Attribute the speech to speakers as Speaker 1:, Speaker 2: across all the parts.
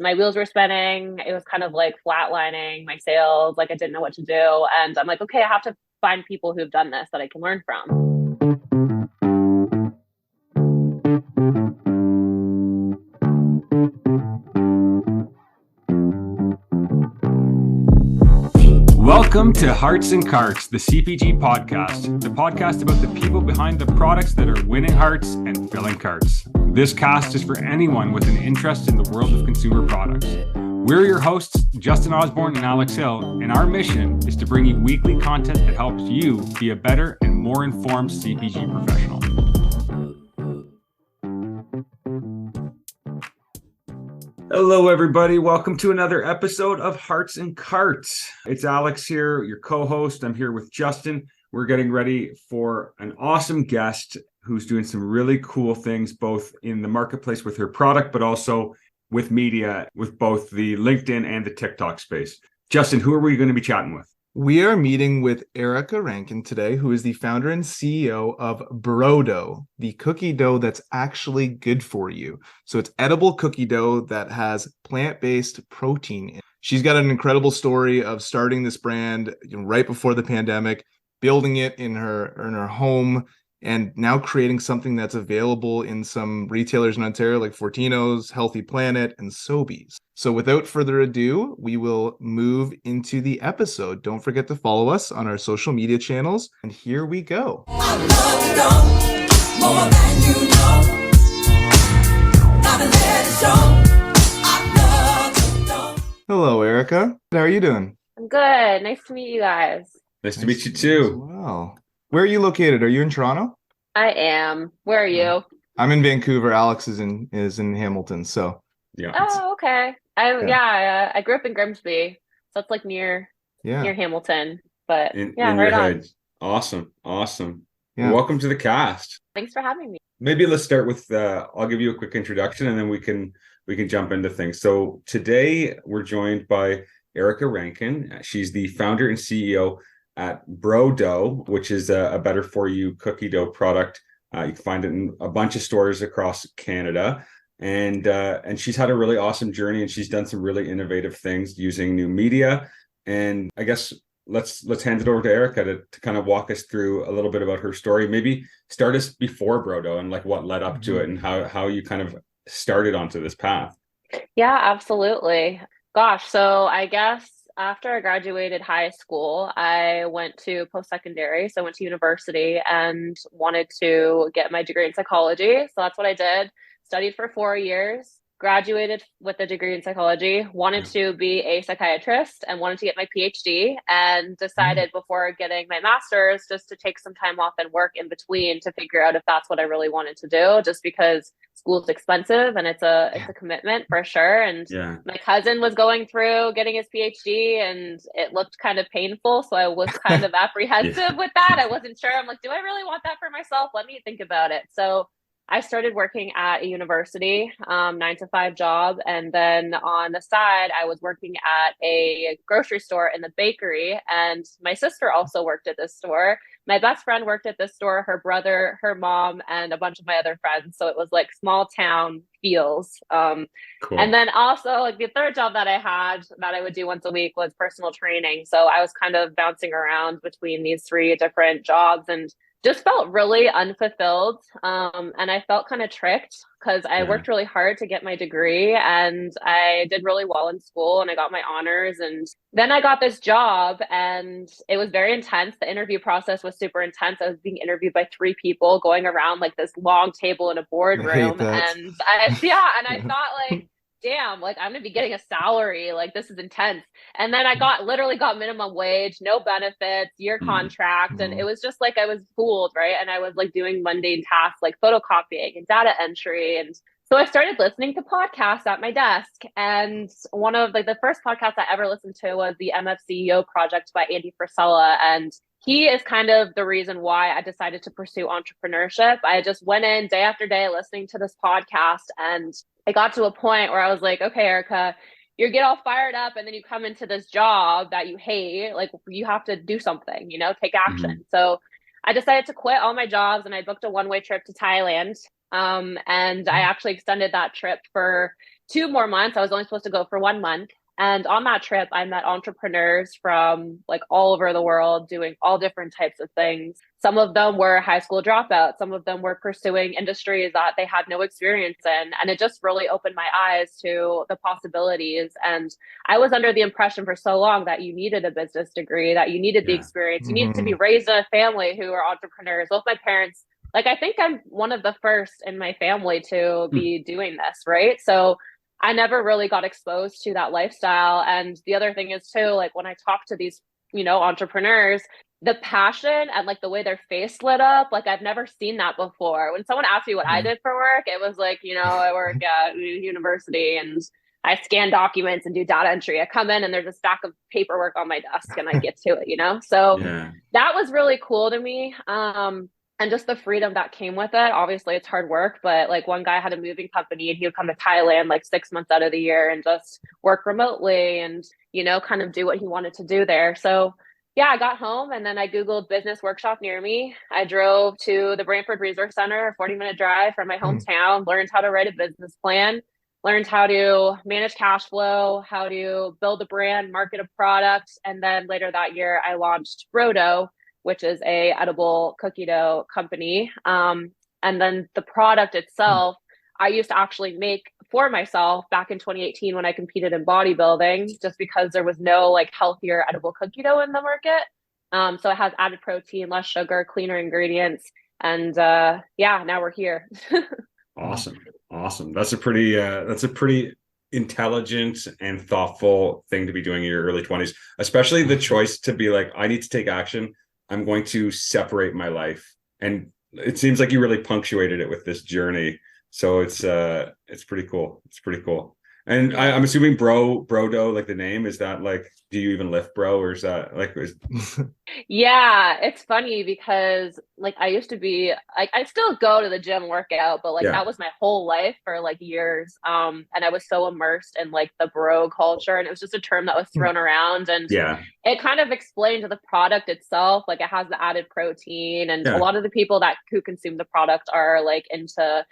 Speaker 1: my wheels were spinning. It was kind of like flatlining my sales. Like I didn't know what to do. And I'm like, okay, I have to find people who've done this that I can learn from.
Speaker 2: Welcome to Hearts and Carts, the CPG podcast, the podcast about the people behind the products that are winning hearts and filling carts. This cast is for anyone with an interest in the world of consumer products. We're your hosts, Justin Osborne and Alex Hill, and our mission is to bring you weekly content that helps you be a better and more informed CPG professional. Hello, everybody. Welcome to another episode of Hearts and Carts. It's Alex here, your co-host. I'm here with Justin. We're getting ready for an awesome guest who's doing some really cool things, both in the marketplace with her product, but also with media, with both the LinkedIn and the TikTok space. Justin, who are we going to be chatting with?
Speaker 3: We are meeting with Erica Rankin today, who is the founder and CEO of Bro Dough, the cookie dough that's actually good for you. So it's edible cookie dough that has plant-based protein in it. She's got an incredible story of starting this brand right before the pandemic, building it in her home, and now creating something that's available in some retailers in Ontario like Fortino's, Healthy Planet, and Sobeys. So without further ado, we will move into the episode. Don't forget to follow us on our social media channels. And here we go. Hello, Erica. How are you doing?
Speaker 1: I'm good. Nice to meet you guys.
Speaker 2: Nice to meet you too.
Speaker 3: Wow. Where are you located? Are you in Toronto?
Speaker 1: I am. Where are you?
Speaker 3: I'm in Vancouver. Alex is in Hamilton. So
Speaker 2: Yeah.
Speaker 1: Oh, okay. I grew up in Grimsby, so it's like near Hamilton. But
Speaker 2: In
Speaker 1: right
Speaker 2: your
Speaker 1: on.
Speaker 2: head. Awesome.
Speaker 3: Yeah.
Speaker 2: Welcome to the cast.
Speaker 1: Thanks for having me.
Speaker 2: Maybe let's start with I'll give you a quick introduction and then we can jump into things. So today we're joined by Erica Rankin. She's the founder and CEO at Bro Dough, which is a better for you cookie dough product. You can find it in a bunch of stores across Canada. And she's had a really awesome journey, and she's done some really innovative things using new media. And I guess let's hand it over to Erica to kind of walk us through a little bit about her story. Maybe start us before Bro Dough and like what led up to it and how you kind of started onto this path.
Speaker 1: Yeah, absolutely. Gosh, so I guess after I graduated high school, I went to post-secondary. So I went to university and wanted to get my degree in psychology. So that's what I did. Studied for 4 years, graduated with a degree in psychology, wanted to be a psychiatrist and wanted to get my PhD, and decided before getting my master's just to take some time off and work in between to figure out if that's what I really wanted to do, just because school's expensive and it's a commitment for sure. And my cousin was going through getting his PhD and it looked kind of painful. So I was kind of apprehensive with that. I wasn't sure. I'm like, do I really want that for myself? Let me think about it. So I started working at a university, 9-to-5 job. And then on the side, I was working at a grocery store in the bakery. And my sister also worked at this store. My best friend worked at this store, her brother, her mom, and a bunch of my other friends. So it was like small town feels.
Speaker 2: Cool.
Speaker 1: And then also like the third job that I had that I would do once a week was personal training. So I was kind of bouncing around between these 3 different jobs and just felt really unfulfilled. And I felt kind of tricked because I worked really hard to get my degree and I did really well in school and I got my honors. And then I got this job and it was very intense. The interview process was super intense. I was being interviewed by 3 people going around like this long table in a boardroom. And I thought like, damn, like I'm gonna be getting a salary, like this is intense. And then I literally got minimum wage, no benefits, year contract, and it was just like I was fooled, right? And I was like doing mundane tasks like photocopying and data entry. And so I started listening to podcasts at my desk. And one of like the first podcasts I ever listened to was the MFCEO project by Andy Frisella. And he is kind of the reason why I decided to pursue entrepreneurship. I just went in day after day listening to this podcast, and I got to a point where I was like, okay, Erica, you get all fired up and then you come into this job that you hate, like you have to do something, take action. So I decided to quit all my jobs and I booked a one-way trip to Thailand. And I actually extended that trip for 2 more months. I was only supposed to go for 1 month. And on that trip, I met entrepreneurs from like all over the world doing all different types of things. Some of them were high school dropouts. Some of them were pursuing industries that they had no experience in. And it just really opened my eyes to the possibilities. And I was under the impression for so long that you needed a business degree, that you needed the
Speaker 2: Yeah.
Speaker 1: experience. You needed to be raised in a family who are entrepreneurs. Both my parents, like, I think I'm one of the first in my family to be doing this, right? So I never really got exposed to that lifestyle. And the other thing is too, like when I talk to these, entrepreneurs, the passion and like the way their face lit up, like I've never seen that before. When someone asked me what I did for work, it was like, I work at university and I scan documents and do data entry. I come in and there's a stack of paperwork on my desk and I get to it. So
Speaker 2: Yeah.
Speaker 1: that was really cool to me. And just the freedom that came with it. Obviously, it's hard work, but like one guy had a moving company and he would come to Thailand like 6 months out of the year and just work remotely and, kind of do what he wanted to do there. So, yeah, I got home and then I Googled business workshop near me. I drove to the Brantford Resource Center, a 40-minute drive from my hometown, learned how to write a business plan, learned how to manage cash flow, how to build a brand, market a product. And then later that year, I launched Brodo, which is a edible cookie dough company. And then the product itself, I used to actually make for myself back in 2018 when I competed in bodybuilding, just because there was no like healthier edible cookie dough in the market. So it has added protein, less sugar, cleaner ingredients. And now we're here.
Speaker 2: Awesome. That's a pretty intelligent and thoughtful thing to be doing in your early 20s, especially the choice to be like, I need to take action. I'm going to separate my life. And it seems like you really punctuated it with this journey. So it's pretty cool. It's pretty cool. And I'm assuming Brodo, like the name, is that like, do you even lift, bro? Or is that like,
Speaker 1: Yeah, it's funny because like I used to be like I still go to the gym workout, but like that was my whole life for like years. And I was so immersed in like the bro culture and it was just a term that was thrown around and it kind of explained the product itself. Like it has the added protein and a lot of the people who consume the product are like into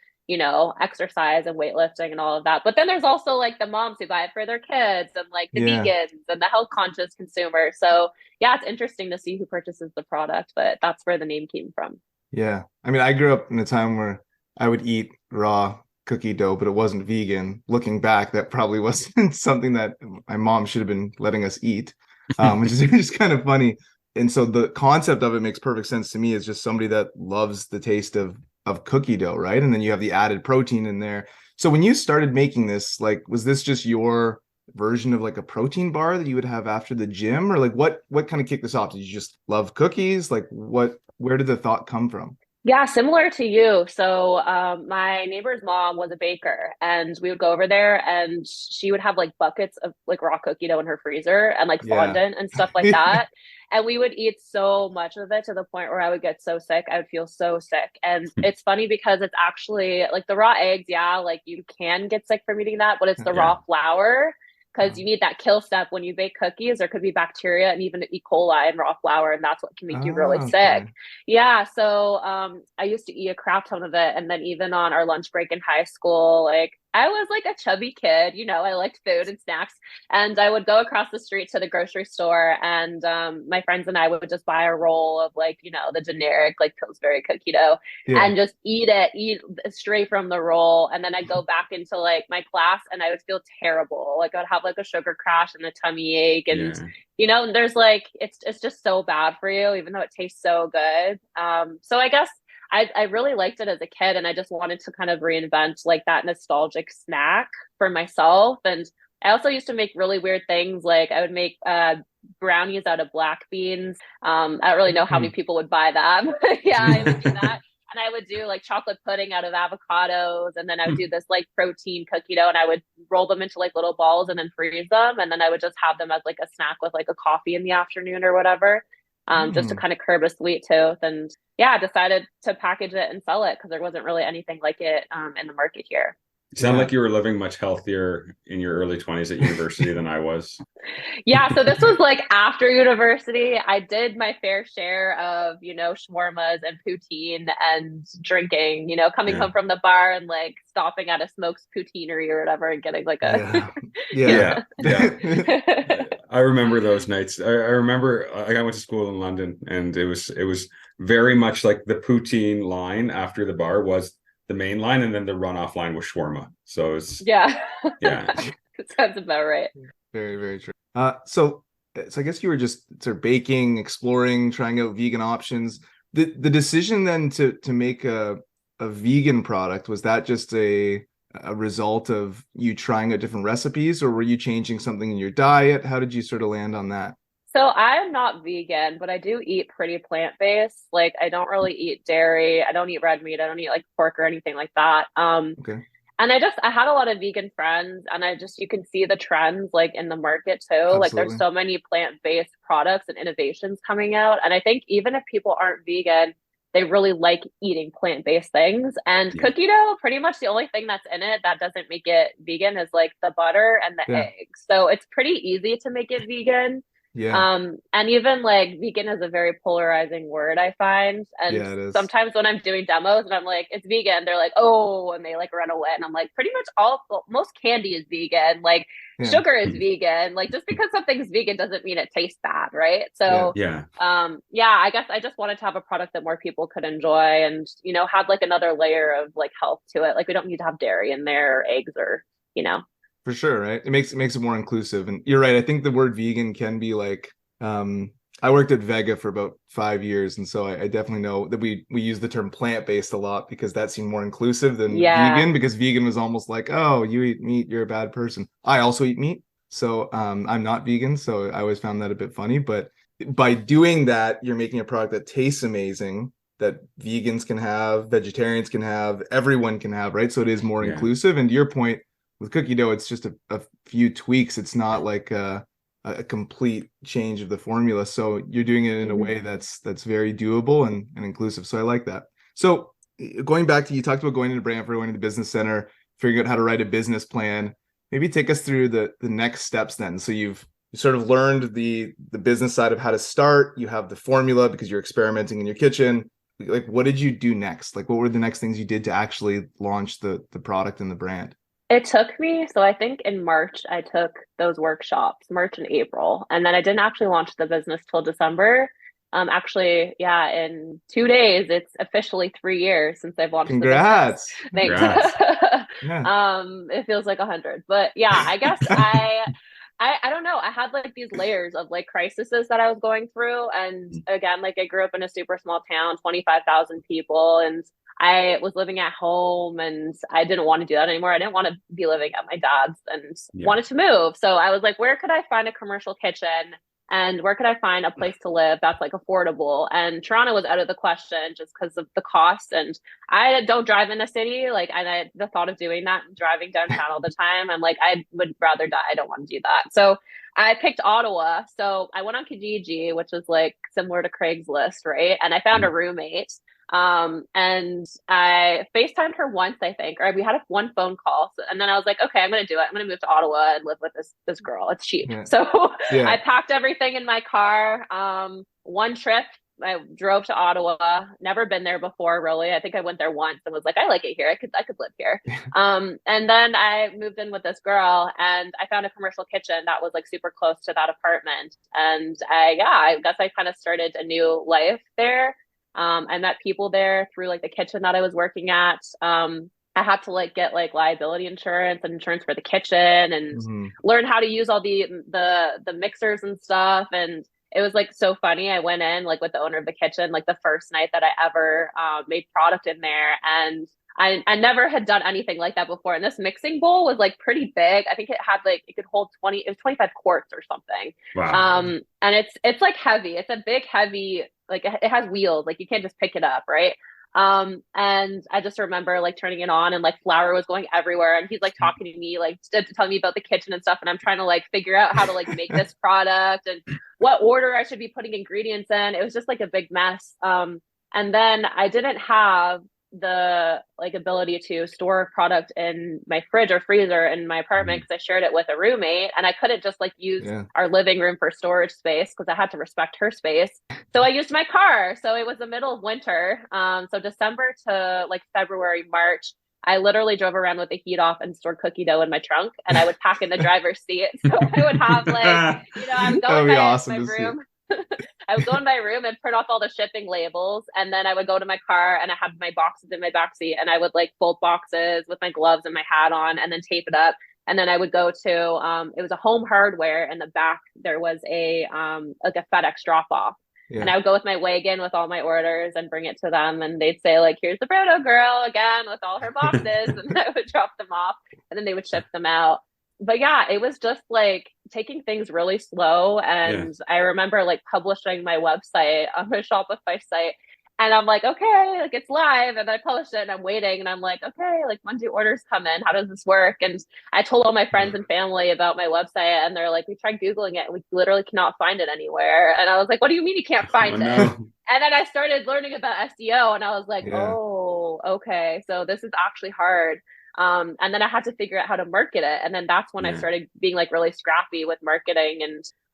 Speaker 1: exercise and weightlifting and all of that. But then there's also like the moms who buy it for their kids and like the vegans and the health conscious consumer. So yeah, it's interesting to see who purchases the product, but that's where the name came from.
Speaker 3: Yeah. I mean, I grew up in a time where I would eat raw cookie dough, but it wasn't vegan. Looking back, that probably wasn't something that my mom should have been letting us eat, which is just kind of funny. And so the concept of it makes perfect sense to me as just somebody that loves the taste of cookie dough, right? And then you have the added protein in there. So when you started making this, like, was this just your version of like a protein bar that you would have after the gym, or like what kind of kicked this off? Did you just love cookies? Like where did the thought come from?
Speaker 1: Yeah, similar to you. So my neighbor's mom was a baker and we would go over there and she would have like buckets of like raw cookie dough in her freezer and like fondant and stuff like that. And we would eat so much of it to the point where I would get so sick. I would feel so sick. And it's funny because it's actually like the raw eggs. Yeah, like you can get sick from eating that, but it's the raw flour because you need that kill step when you bake cookies. There could be bacteria and even E. coli in raw flour, and that's what can make you really sick. Yeah, so I used to eat a crap ton of it, and then even on our lunch break in high school, like I was like a chubby kid, I liked food and snacks, and I would go across the street to the grocery store, and my friends and I would just buy a roll of like the generic like Pillsbury cookie dough, and just eat straight from the roll, and then I'd go back into like my class, and I would feel terrible, like I'd have like a sugar crash and a tummy ache, and there's like it's just so bad for you, even though it tastes so good. So I guess I really liked it as a kid and I just wanted to kind of reinvent like that nostalgic snack for myself. And I also used to make really weird things. Like I would make brownies out of black beans. I don't really know how many people would buy them. Yeah, I would do that. And I would do like chocolate pudding out of avocados. And then I would do this like protein cookie dough and I would roll them into like little balls and then freeze them. And then I would just have them as like a snack with like a coffee in the afternoon or whatever. Just to kind of curb a sweet tooth. And yeah, I decided to package it and sell it because there wasn't really anything like it in the market here.
Speaker 2: You sound
Speaker 3: Yeah.
Speaker 2: like you were living much healthier in your early 20s at university than I was.
Speaker 1: Yeah, so this was like after university. I did my fair share of, shawarmas and poutine and drinking, coming
Speaker 2: Yeah.
Speaker 1: home from the bar and like stopping at a smokes poutineery or whatever and getting like a
Speaker 3: Yeah.
Speaker 2: Yeah.
Speaker 3: Yeah.
Speaker 2: I remember those nights. I remember I went to school in London, and it was very much like the poutine line after the bar was the main line, and then the runoff line was shawarma. So it's
Speaker 1: Yeah.
Speaker 2: yeah.
Speaker 1: That sounds about right.
Speaker 3: Very, very true. So I guess you were just sort of baking, exploring, trying out vegan options. The decision then to make a vegan product, was that just a result of you trying out different recipes, or were you changing something in your diet? How did you sort of land on that?
Speaker 1: So I'm not vegan, but I do eat pretty plant-based. Like I don't really eat dairy. I don't eat red meat. I don't eat like pork or anything like that.
Speaker 3: Okay.
Speaker 1: And I had a lot of vegan friends, and you can see the trends like in the market too. Like there's
Speaker 3: Absolutely.
Speaker 1: so many plant-based products and innovations coming out. And I think even if people aren't vegan, they really like eating plant-based things. And
Speaker 2: Yeah.
Speaker 1: cookie dough, pretty much the only thing that's in it that doesn't make it vegan is like the butter and the
Speaker 3: Yeah.
Speaker 1: eggs. So it's pretty easy to make it vegan.
Speaker 3: Yeah.
Speaker 1: And even like vegan is a very polarizing word, I find. And
Speaker 3: Yeah, it is.
Speaker 1: sometimes when I'm doing demos and I'm like, it's vegan, they're like, oh, and they like run away. And I'm like, pretty much most candy is vegan. Like
Speaker 3: Yeah.
Speaker 1: sugar is vegan. Like just because something's vegan doesn't mean it tastes bad, right?
Speaker 3: Yeah.
Speaker 1: So,
Speaker 2: Yeah.
Speaker 1: yeah, I guess I just wanted to have a product that more people could enjoy and, have like another layer of like health to it. Like we don't need to have dairy in there or eggs or.
Speaker 3: For sure, right? It makes it more inclusive. And you're right. I think the word vegan can be like, I worked at Vega for about 5 years, and so I definitely know that we use the term plant-based a lot because that seemed more inclusive than
Speaker 1: Yeah.
Speaker 3: vegan, because vegan was almost like, oh, you eat meat, you're a bad person. I also eat meat, so I'm not vegan, so I always found that a bit funny. But by doing that, you're making a product that tastes amazing, that vegans can have, vegetarians can have, everyone can have, right? So it is more
Speaker 2: Yeah.
Speaker 3: inclusive. And to your point, with cookie dough, it's just a few tweaks. It's not like a complete change of the formula. So you're doing it in a way that's very doable and inclusive. So I like that. So going back to, you talked about going into Brantford, going to the business center, figuring out how to write a business plan. Maybe take us through the next steps then. So you've sort of learned the business side of how to start. You have the formula because you're experimenting in your kitchen. Like, what did you do next? Like, what were the next things you did to actually launch the product and the brand?
Speaker 1: It took me, so I think in March, I took those workshops, March and April, and then I didn't actually launch the business till December. Actually, yeah, in 2 days, it's officially 3 years since I've launched the business.
Speaker 3: Congrats.
Speaker 1: Thanks.
Speaker 2: Congrats.
Speaker 3: Yeah.
Speaker 1: It feels like 100, but yeah, I guess I don't know. I had like these layers of like crises that I was going through. And again, like I grew up in a super small town, 25,000 people, and I was living at home and I didn't want to do that anymore. I didn't want to be living at my dad's and
Speaker 2: Yeah.
Speaker 1: wanted to move. So I was like, where could I find a commercial kitchen and where could I find a place to live that's like affordable? And Toronto was out of the question just because of the cost. And I don't drive in the city. Like, and the thought of doing that, driving downtown all the time, I'm like, I would rather die. I don't want to do that. So I picked Ottawa. So I went on Kijiji, which is like similar to Craigslist, right? And I found a roommate. And I FaceTimed her once, I think, or we had one phone call. So, and then I was like, okay, I'm going to do it. I'm going to move to Ottawa and live with this girl. It's cheap.
Speaker 3: Yeah.
Speaker 1: So
Speaker 3: Yeah.
Speaker 1: I packed everything in my car. One trip, I drove to Ottawa, never been there before, really. I think I went there once and was like, I like it here. I could live here. And then I moved in with this girl and I found a commercial kitchen that was like super close to that apartment. And I guess I kind of started a new life there. I met people there through like the kitchen that I was working at. I had to like get like liability insurance and insurance for the kitchen and learn how to use all the mixers and stuff. And it was like so funny. I went in like with the owner of the kitchen, like the first night that I ever made product in there. And I never had done anything like that before. And this mixing bowl was like pretty big. I think it could hold 25 quarts or something.
Speaker 2: Wow.
Speaker 1: And it's like heavy. It's a big, heavy, like it has wheels. Like you can't just pick it up, right? And I just remember like turning it on and like flour was going everywhere. And he's like talking to me, like telling me about the kitchen and stuff. And I'm trying to like figure out how to like make this product and what order I should be putting ingredients in. It was just like a big mess. And then I didn't have the like ability to store product in my fridge or freezer in my apartment because I shared it with a roommate, and I couldn't just like use our living room for storage space because I had to respect her space. So I used my car. So it was the middle of winter. So December to like February, March, I literally drove around with the heat off and stored cookie dough in my trunk, and I would pack in the driver's seat. So I would have like, I would go in my room. I would go in my room and print off all the shipping labels, and then I would go to my car and I had my boxes in my backseat, and I would like fold boxes with my gloves and my hat on and then tape it up. And then I would go to it was a Home Hardware. In the back there was a like a FedEx drop off. And I would go with my wagon with all my orders and bring it to them, and they'd say like, here's the Brodo girl again with all her boxes, and I would drop them off, and then they would ship them out. But yeah, it was just like taking things really slow. And I remember like publishing my website on my Shopify site, and I'm like, okay, like it's live, and I published it and I'm waiting, and I'm like, okay, like when do orders come in? How does this work? And I told all my friends and family about my website, and they're like, we tried Googling it and we literally cannot find it anywhere. And I was like, what do you mean you can't find it? No. And then I started learning about SEO, and I was like, oh, okay, so this is actually hard. And then I had to figure out how to market it. And then that's when I started being like really scrappy with marketing,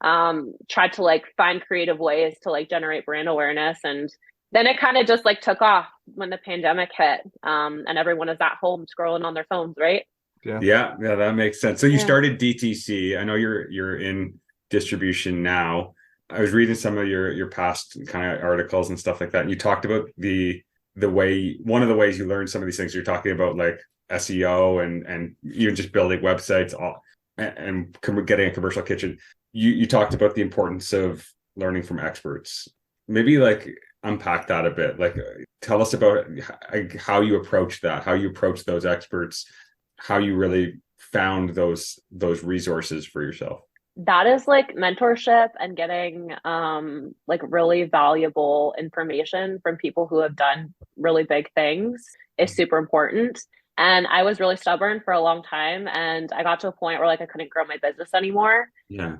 Speaker 1: and tried to like find creative ways to like generate brand awareness. And then it kind of just like took off when the pandemic hit, and everyone is at home scrolling on their phones, right?
Speaker 2: Yeah, that makes sense. So you started DTC. I know you're in distribution now. I was reading some of your past kind of articles and stuff like that, and you talked about one of the ways you learned some of these things. You're talking about like SEO and even just building websites and getting a commercial kitchen. You talked about the importance of learning from experts. Maybe like unpack that a bit. Like tell us about how you approach that, how you approach those experts, how you really found those resources for yourself.
Speaker 1: That is like mentorship and getting like really valuable information from people who have done really big things is super important. And I was really stubborn for a long time, and I got to a point where like I couldn't grow my business anymore.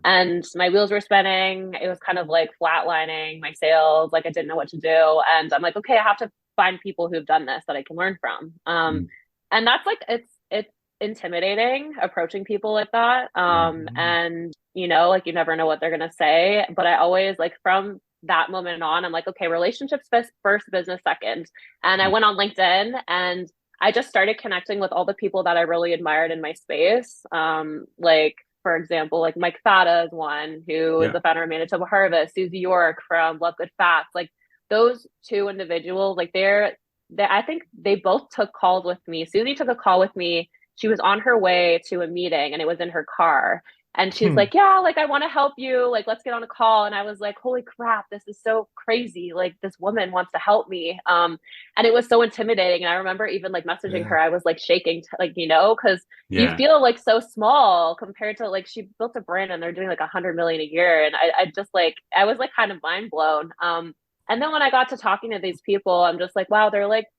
Speaker 1: And my wheels were spinning. It was kind of like flatlining my sales. Like I didn't know what to do. And I'm like, okay, I have to find people who've done this that I can learn from. And that's like, it's intimidating approaching people like that. And like you never know what they're going to say, but I always like from that moment on, I'm like, okay, relationships first, business second. And I went on LinkedIn, and I just started connecting with all the people that I really admired in my space. Like, for example, like Mike Fata is one who is the founder of Manitoba Harvest, Susie York from Love Good Fats. Like those two individuals, like I think they both took calls with me. Susie took a call with me. She was on her way to a meeting, and it was in her car. And she's like, yeah, like, I want to help you. Like, let's get on a call. And I was like, holy crap, this is so crazy. Like, this woman wants to help me. And it was so intimidating. And I remember even like messaging her, I was like shaking, because you feel like so small compared to like, she built a brand and they're doing like 100 million a year. And I just like, I was like kind of mind blown. And then when I got to talking to these people, I'm just like, wow,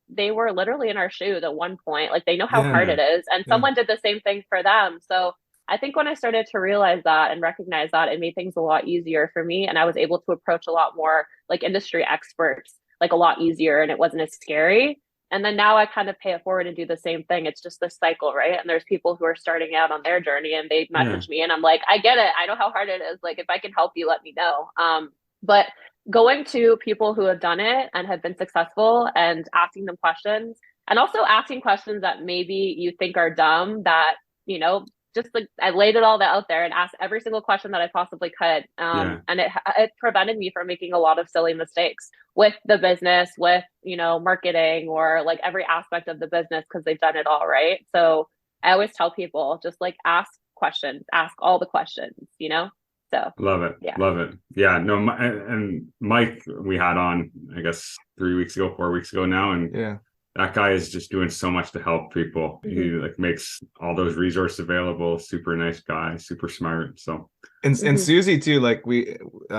Speaker 1: they were literally in our shoes at one point. Like they know how hard it is. And someone did the same thing for them. So I think when I started to realize that and recognize that, it made things a lot easier for me. And I was able to approach a lot more like industry experts, like a lot easier, and it wasn't as scary. And then now I kind of pay it forward and do the same thing. It's just this cycle, right? And there's people who are starting out on their journey, and they message me, and I'm like, I get it. I know how hard it is. Like if I can help you, let me know. But going to people who have done it and have been successful and asking them questions, and also asking questions that maybe you think are dumb, that, just like I laid it all out there and asked every single question that I possibly could. And it prevented me from making a lot of silly mistakes with the business, with, marketing, or like every aspect of the business, because they've done it all right. So I always tell people, just like ask questions, ask all the questions, So
Speaker 2: love it. Love it. Yeah, no. And Mike, we had on, I guess 4 weeks ago now. And that guy is just doing so much to help people. He like makes all those resources available. Super nice guy, super smart. So
Speaker 3: and Susie too, like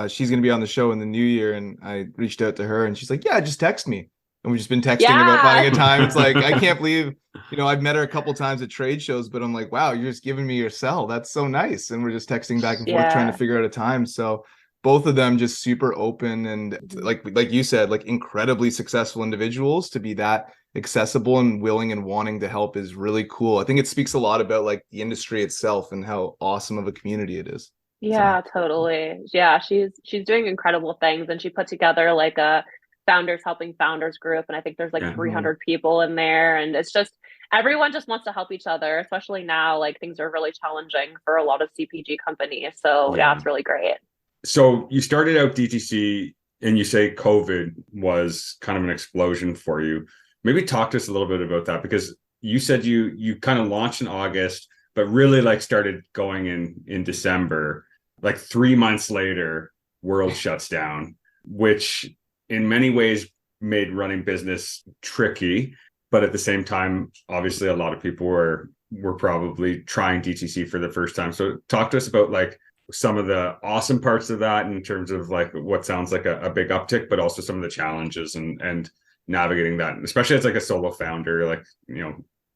Speaker 3: she's gonna be on the show in the new year, and I reached out to her and she's like, yeah, just text me. And we've just been texting about finding a time. It's like, I can't believe, I've met her a couple times at trade shows, but I'm like, wow, you're just giving me your cell. That's so nice. And we're just texting back and forth trying to figure out a time. So both of them just super open and like you said, like incredibly successful individuals to be that accessible and willing and wanting to help is really cool. I think it speaks a lot about like the industry itself and how awesome of a community it is. So
Speaker 1: Yeah, totally. Yeah, she's doing incredible things, and she put together like a founders helping founders group, and I think there's like
Speaker 2: Yeah.
Speaker 1: 300 people in there, and it's just everyone just wants to help each other, especially now like things are really challenging for a lot of CPG companies. So yeah,
Speaker 2: Yeah.
Speaker 1: it's really great.
Speaker 2: So you started out DTC and you say COVID was kind of an explosion for you. Maybe talk to us a little bit about that, because you said you kind of launched in August, but really like started going in December. Like 3 months later, world shuts down, which in many ways made running business tricky. But at the same time, obviously a lot of people were probably trying DTC for the first time. So talk to us about like some of the awesome parts of that in terms of like what sounds like a big uptick, but also some of the challenges and navigating that, especially as like a solo founder, like,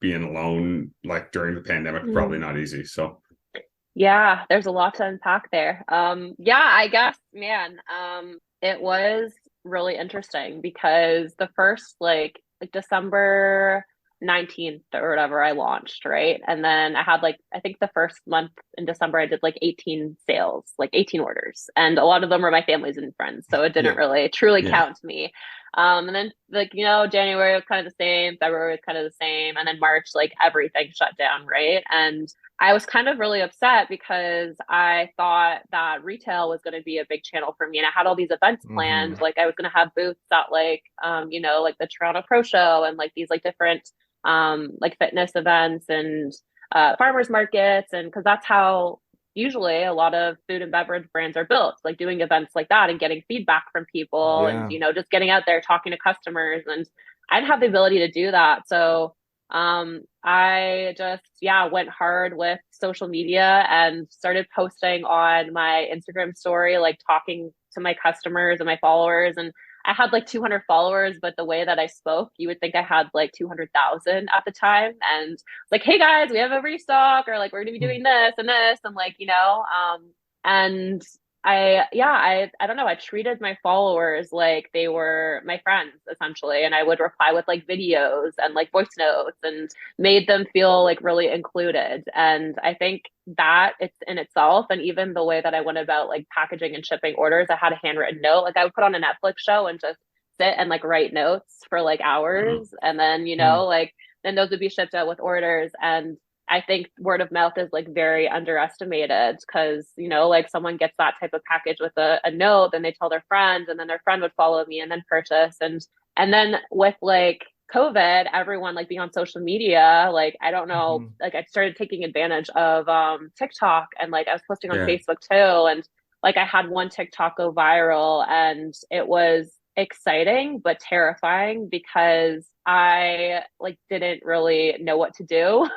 Speaker 2: being alone, like during the pandemic, probably
Speaker 1: Mm.
Speaker 2: not easy. So
Speaker 1: Yeah, there's a lot to unpack there. Yeah, I guess, man, it was really interesting because the first like December 19th or whatever I launched, right? And then I had like I think the first month in December I did like 18 sales, like 18 orders. And a lot of them were my families and friends, so it didn't
Speaker 3: yeah.
Speaker 1: really truly
Speaker 2: yeah,
Speaker 1: count to me. And then like, January was kind of the same, February was kind of the same, and then March, like everything shut down, right? And I was kind of really upset because I thought that retail was going to be a big channel for me. And I had all these events planned.
Speaker 3: Hmm.
Speaker 1: Like I was going to have booths at like, like the Toronto Pro Show and like these like different, like fitness events and farmers markets. And because that's how usually a lot of food and beverage brands are built, like doing events like that and getting feedback from people and,
Speaker 3: Yeah.
Speaker 1: just getting out there talking to customers. And I didn't have the ability to do that. So I just, yeah, went hard with social media and started posting on my Instagram story, like talking to my customers and my followers. And I had like 200 followers, but the way that I spoke, you would think I had like 200,000 at the time. And like, hey guys, we have a restock, or like, we're going to be doing this and this. And like, and I don't know, I treated my followers like they were my friends essentially, and I would reply with like videos and like voice notes and made them feel like really included. And I think that it's in itself, and even the way that I went about like packaging and shipping orders, I had a handwritten note. Like I would put on a Netflix show and just sit and like write notes for like
Speaker 2: wow.
Speaker 1: hours, and then
Speaker 3: Mm.
Speaker 1: like then those would be shipped out with orders. And I think word of mouth is like very underestimated because, like someone gets that type of package with a note, then they tell their friends, and then their friend would follow me and then purchase. And then with like COVID, everyone like being on social media, like I don't know,
Speaker 3: Hmm.
Speaker 1: like I started taking advantage of TikTok, and like I was posting on
Speaker 2: Yeah.
Speaker 1: Facebook too. And like I had one TikTok go viral, and it was exciting but terrifying because I like didn't really know what to do.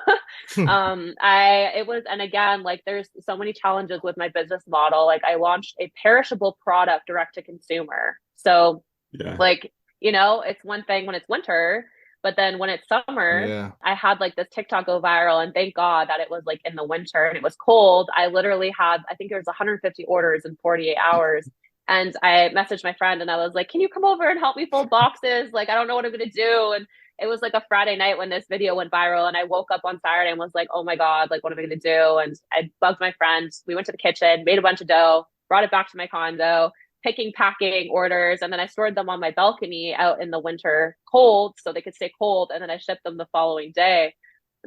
Speaker 1: I it was and again, like there's so many challenges with my business model. Like I launched a perishable product direct to consumer. So
Speaker 2: Yeah.
Speaker 1: like, it's one thing when it's winter, but then when it's summer,
Speaker 3: Yeah.
Speaker 1: I had like this TikTok go viral, and thank God that it was like in the winter and it was cold. I literally had, I think it was 150 orders in 48 hours. And I messaged my friend and I was like, can you come over and help me fold boxes? Like, I don't know what I'm going to do. And it was like a Friday night when this video went viral. And I woke up on Saturday and was like, oh my God, like, what am I going to do? And I bugged my friend. We went to the kitchen, made a bunch of dough, brought it back to my condo, picking, packing orders. And then I stored them on my balcony out in the winter cold so they could stay cold. And then I shipped them the following day.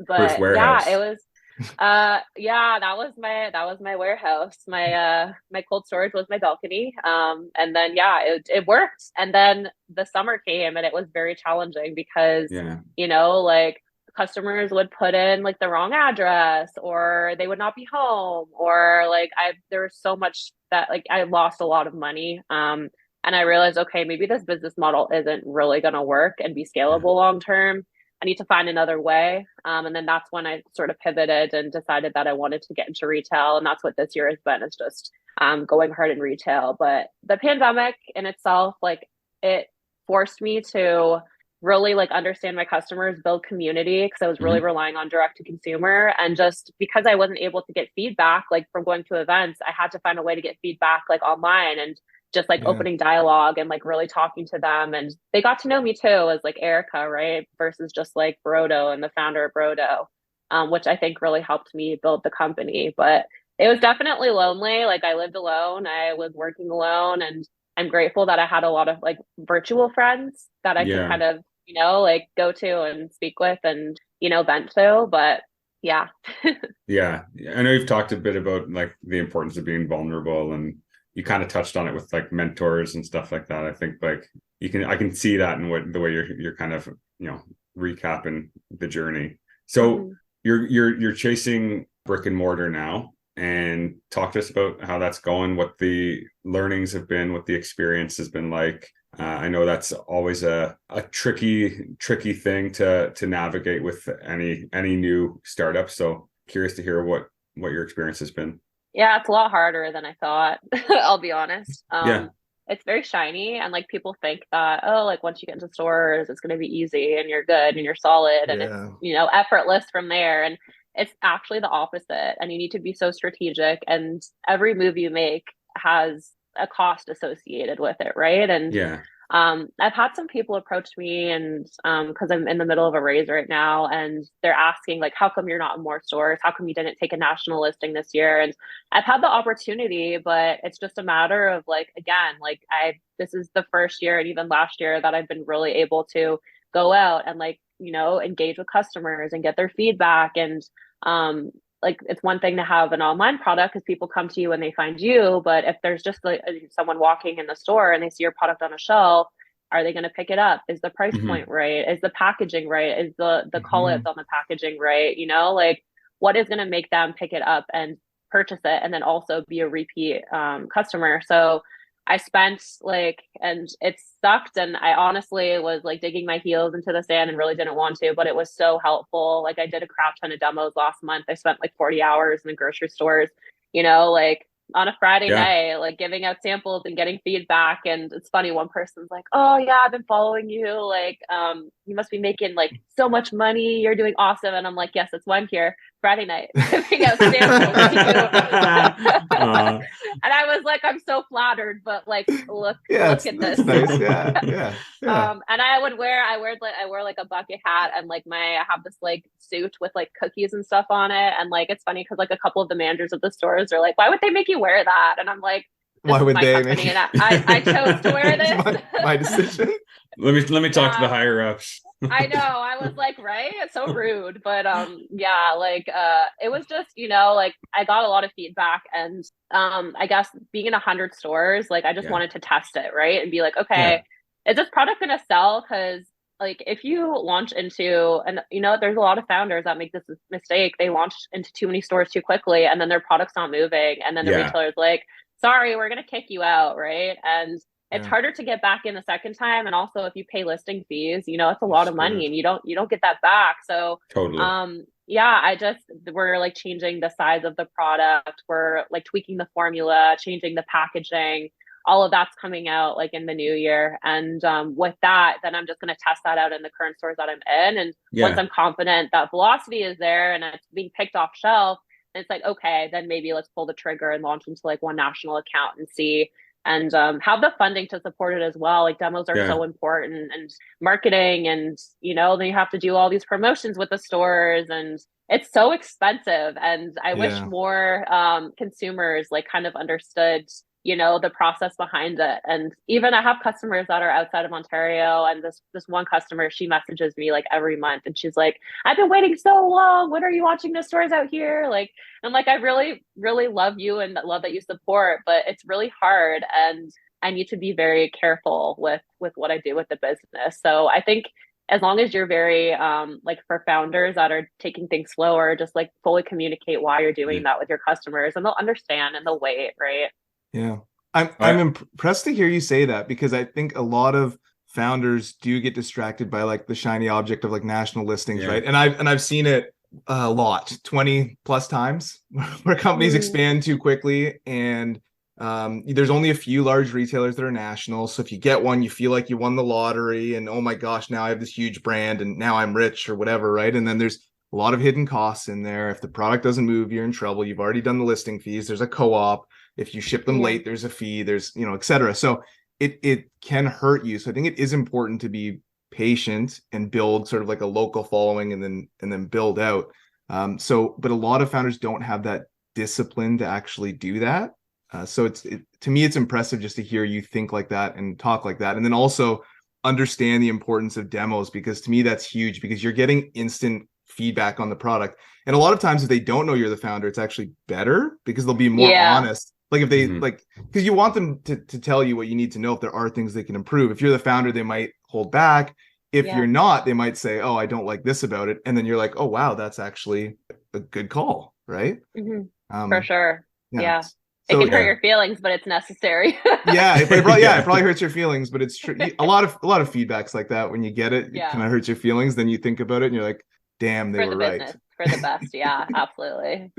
Speaker 2: First
Speaker 1: But yeah, it
Speaker 2: warehouse.
Speaker 1: was yeah, that was my warehouse. My cold storage was my balcony. And then yeah, it worked. And then the summer came and it was very challenging because,
Speaker 2: Yeah.
Speaker 1: like customers would put in like the wrong address, or they would not be home, or like there was so much that like I lost a lot of money. And I realized, okay, maybe this business model isn't really going to work and be
Speaker 2: Yeah.
Speaker 1: scalable long term. I need to find another way. And then that's when I sort of pivoted and decided that I wanted to get into retail. And that's what this year has been, is just going hard in retail. But the pandemic in itself, like it forced me to really like understand my customers, build community, because I was really
Speaker 2: Mhm.
Speaker 1: relying on direct to consumer. And just because I wasn't able to get feedback like from going to events, I had to find a way to get feedback like online. And just like
Speaker 3: Yeah.
Speaker 1: opening dialogue and like really talking to them. And they got to know me too as like Erica, right? Versus just like Brodo and the founder of Brodo, which I think really helped me build the company. But it was definitely lonely. Like I lived alone, I was working alone, and I'm grateful that I had a lot of like virtual friends that I could
Speaker 2: Yeah.
Speaker 1: kind of, like go to and speak with and, vent to. But yeah.
Speaker 2: Yeah. I know you've talked a bit about like the importance of being vulnerable, and you kind of touched on it with like mentors and stuff like that. I think like I can see that in the way you're kind of, recapping the journey. So
Speaker 1: Mhm.
Speaker 2: you're chasing brick and mortar now, and talk to us about how that's going, what the learnings have been, what the experience has been like. I know that's always a tricky thing to navigate with any new startup. So curious to hear what your experience has been.
Speaker 1: Yeah, it's a lot harder than I thought. I'll be honest.
Speaker 2: Yeah.
Speaker 1: It's very shiny, and like people think that, oh, like once you get into stores, it's going to be easy and you're good and you're solid and it's,
Speaker 3: Yeah.
Speaker 1: effortless from there. And it's actually the opposite. And you need to be so strategic, and every move you make has a cost associated with it, right? And
Speaker 2: Yeah.
Speaker 1: I've had some people approach me, and because I'm in the middle of a raise right now, and they're asking like, how come you're not in more stores? How come you didn't take a national listing this year? And I've had the opportunity, but it's just a matter of like, again, like this is the first year, and even last year, that I've been really able to go out and like, engage with customers and get their feedback. And um like it's one thing to have an online product because people come to you and they find you, but if there's just like someone walking in the store and they see your product on a shelf, are they going to pick it up? Is the price
Speaker 2: Hmm.
Speaker 1: point right? Is the packaging right? Is the call outs
Speaker 3: Mhm.
Speaker 1: on the packaging right? Like what is going to make them pick it up and purchase it, and then also be a repeat customer? So I spent like, and it sucked. And I honestly was like digging my heels into the sand and really didn't want to, but it was so helpful. Like I did a crap ton of demos last month. I spent like 40 hours in the grocery stores, like on a Friday
Speaker 2: Yeah.
Speaker 1: night, like giving out samples and getting feedback. And it's funny, one person's like, oh yeah, I've been following you. Like, you must be making like so much money. You're doing awesome. And I'm like, yes, that's why I'm here Friday night giving out samples to you.
Speaker 2: uh,
Speaker 1: And I was like, I'm so flattered, but like,
Speaker 3: Yeah,
Speaker 1: look at this.
Speaker 3: that's nice. Yeah, yeah, yeah.
Speaker 1: And I wear like a bucket hat, and like I have this like suit with like cookies and stuff on it. And like, it's funny because like a couple of the managers of the stores are like, why would they make you wear that? And I'm like, this
Speaker 3: Why
Speaker 1: is
Speaker 3: would
Speaker 1: my
Speaker 3: they make
Speaker 1: company, and I chose to wear
Speaker 3: it's
Speaker 1: this.
Speaker 3: my decision?
Speaker 2: let me talk to the
Speaker 1: Yeah.
Speaker 2: higher ups.
Speaker 1: I know. I was like, right? It's so rude. But yeah, like it was just, like I got a lot of feedback. And I guess being in 100 stores, like I just
Speaker 2: Yeah.
Speaker 1: wanted to test it, right? And be like,
Speaker 2: Yeah.
Speaker 1: okay, is this product gonna sell? Because like if you launch into, and there's a lot of founders that make this mistake. They launch into too many stores too quickly, and then their product's not moving, and then the
Speaker 2: Yeah.
Speaker 1: retailer's like, sorry, we're gonna kick you out, right? And it's
Speaker 3: Yeah,
Speaker 1: harder to get back in the second time. And also if you pay listing fees, it's a
Speaker 2: You're
Speaker 1: lot of money,
Speaker 2: screwed.
Speaker 1: and you don't get that back. So
Speaker 2: Totally.
Speaker 1: yeah, we're like changing the size of the product, we're like tweaking the formula, changing the packaging. All of that's coming out like in the new year. And with that, then I'm just going to test that out in the current stores that I'm in. And once
Speaker 2: Yeah.
Speaker 1: I'm confident that velocity is there and it's being picked off shelf, it's like, okay, then maybe let's pull the trigger and launch into like one national account and see, and have the funding to support it as well. Like demos are
Speaker 2: Yeah.
Speaker 1: so important, and marketing, and then you have to do all these promotions with the stores, and it's so expensive. And I wish
Speaker 3: yeah,
Speaker 1: more consumers like kind of understood the process behind it. And even I have customers that are outside of Ontario, and this one customer, she messages me like every month, and she's like, I've been waiting so long, when are you launching the stores out here? Like, I'm like, I really really love you and love that you support, but it's really hard, and I need to be very careful with what I do with the business. So I think as long as you're very like for founders that are taking things slower, just like fully communicate why you're
Speaker 2: Yeah.
Speaker 1: doing that with your customers, and they'll understand and they'll wait, right?
Speaker 3: yeah. I'm
Speaker 2: I,
Speaker 3: impressed to hear you say that, because I think a lot of founders do get distracted by like the shiny object of like national listings,
Speaker 2: yeah.
Speaker 3: right? And I've seen it a lot, 20 plus times, where companies
Speaker 1: Mm.
Speaker 3: expand too quickly, and there's only a few large retailers that are national. So if you get one, you feel like you won the lottery, and oh my gosh, now I have this huge brand and now I'm rich or whatever, right? And then there's a lot of hidden costs in there. If the product doesn't move, you're in trouble. You've already done the listing fees. There's a co-op. If you ship them
Speaker 1: Yeah.
Speaker 3: late, there's a fee, there's, et cetera. So it can hurt you. So I think it is important to be patient and build sort of like a local following and then build out. But a lot of founders don't have that discipline to actually do that. So to me, it's impressive just to hear you think like that and talk like that. And then also understand the importance of demos, because to me, that's huge, because you're getting instant feedback on the product. And a lot of times if they don't know you're the founder, it's actually better because they'll be more
Speaker 1: Yeah.
Speaker 3: honest. Like if they
Speaker 2: Mhm.
Speaker 3: because you want them to tell you what you need to know if there are things they can improve. If you're the founder, they might hold back. If
Speaker 1: Yeah.
Speaker 3: you're not, they might say, "Oh, I don't like this about it," and then you're like, "Oh, wow, that's actually a good call," right?
Speaker 1: Hmm. For
Speaker 3: Um,
Speaker 1: sure.
Speaker 3: yeah.
Speaker 1: Yeah. It
Speaker 3: So
Speaker 1: can hurt
Speaker 2: Yeah.
Speaker 1: your feelings, but it's necessary.
Speaker 3: yeah, it
Speaker 2: Yeah.
Speaker 3: probably hurts your feelings, but it's true. A lot of feedbacks like that when you get it, it
Speaker 1: Yeah.
Speaker 3: kind of hurts your feelings. Then you think about it and you're like, "Damn, they
Speaker 1: For the
Speaker 3: were right."
Speaker 1: business, for the best. Yeah, absolutely.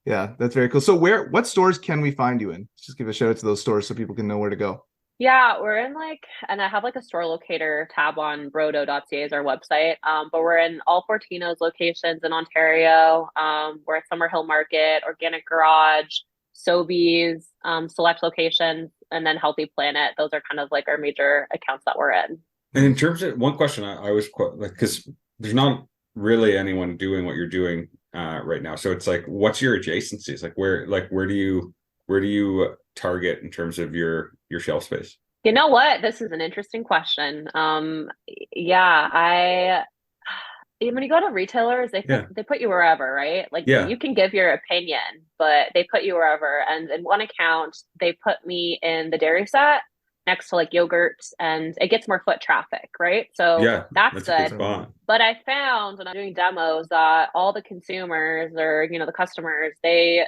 Speaker 3: Yeah, that's very cool. So what stores can we find you in? Just give a shout out to those stores so people can know where to go.
Speaker 1: Yeah, we're in and I have like a store locator tab on brodo.ca is our website. But we're in all 14 of those locations in Ontario. We're at Summerhill Market, Organic Garage, Sobeys, select locations, and then Healthy Planet. Those are kind of like our major accounts that we're in.
Speaker 2: And in terms of one question, I was quite like, because there's not really anyone doing what you're doing right now. So it's like, what's your adjacencies? Where do you target in terms of your shelf space?
Speaker 1: You know what? This is an interesting question. Yeah, when you go to retailers,
Speaker 2: Yeah.
Speaker 1: they put you wherever, right? Like
Speaker 2: Yeah.
Speaker 1: you can give your opinion, but they put you wherever. And in one account, they put me in the dairy set next to like yogurts, and it gets more foot traffic, right? So
Speaker 2: Yeah.
Speaker 1: that's
Speaker 2: That's a good
Speaker 1: good.
Speaker 2: spot.
Speaker 1: But I found when I'm doing demos that all the consumers or the customers, they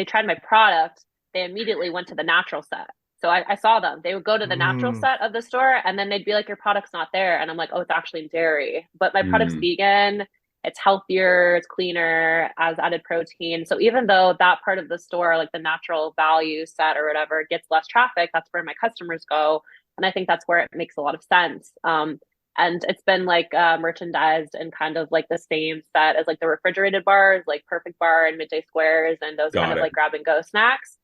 Speaker 1: tried my product, they immediately went to the natural set. So I saw them. They would go to the natural
Speaker 3: Mm,
Speaker 1: set of the store and then they'd be like, your product's not there. And I'm like, oh, it's actually dairy. But my product's
Speaker 2: Mm,
Speaker 1: vegan, it's healthier, it's cleaner, has added protein. So even though that part of the store, like the natural value set or whatever, gets less traffic, that's where my customers go. And I think that's where it makes a lot of sense. And it's been like merchandised in kind of like the same set as like the refrigerated bars, like Perfect Bar and Midday Squares, and those kind
Speaker 2: got
Speaker 1: of
Speaker 2: it.
Speaker 1: like grab and go snacks.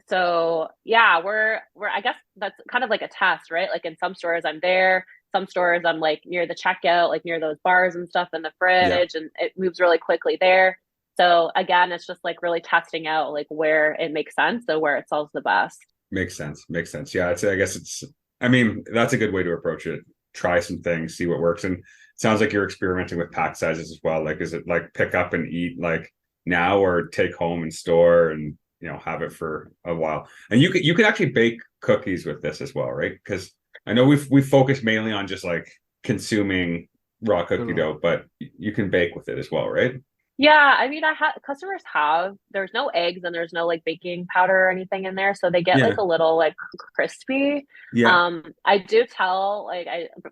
Speaker 1: So yeah, we're I guess that's kind of like a test, right? Like in some stores I'm there, some stores I'm like near the checkout, like near those bars and stuff in the
Speaker 2: Yeah.
Speaker 1: fridge, and it moves really quickly there. So again, it's just like really testing out like where it makes sense, so where it sells the best.
Speaker 2: Makes sense. Makes sense. Yeah. I guess I mean, that's a good way to approach it. Try some things, see what works. And it sounds like you're experimenting with pack sizes as well. Like, is it like pick up and eat like now or take home and store and, have it for a while? And you can actually bake cookies with this as well, right? Because I know we've focused mainly on just like consuming raw cookie
Speaker 3: totally.
Speaker 2: dough, but you can bake with it as well, right?
Speaker 1: Yeah, I mean, customers have, there's no eggs and there's no like baking powder or anything in there, so they get like
Speaker 2: Yeah.
Speaker 1: a little like crispy.
Speaker 2: Yeah.
Speaker 1: I do tell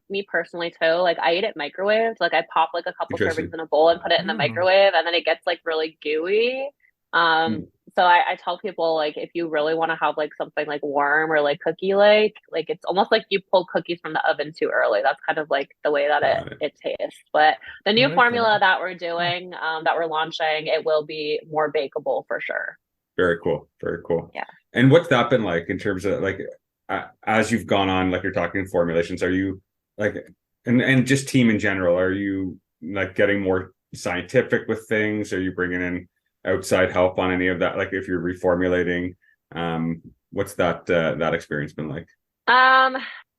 Speaker 1: me personally too, like I eat it microwaved, like I pop like a couple servings
Speaker 2: Interesting.
Speaker 1: in a bowl and put it in the
Speaker 3: Mm,
Speaker 1: microwave, and then it gets like really gooey. Um,
Speaker 2: Mm.
Speaker 1: so I tell people like if you really want to have like something like warm or like cookie like it's almost like you pulled cookies from the oven too early. That's kind of like the way that it
Speaker 2: Got it.
Speaker 1: it tastes. But the
Speaker 3: I
Speaker 1: new
Speaker 3: like that.
Speaker 1: formula that we're
Speaker 3: Yeah.
Speaker 1: doing, that we're launching, it will be more bakeable for sure.
Speaker 2: Very cool. Very cool.
Speaker 1: Yeah.
Speaker 2: And what's that been like in terms of like as you've gone on, like you're talking formulations, are you like and just team in general, are you like getting more scientific with things? Are you bringing in outside help on any of that? Like if you're reformulating, what's that experience been like?
Speaker 1: Um,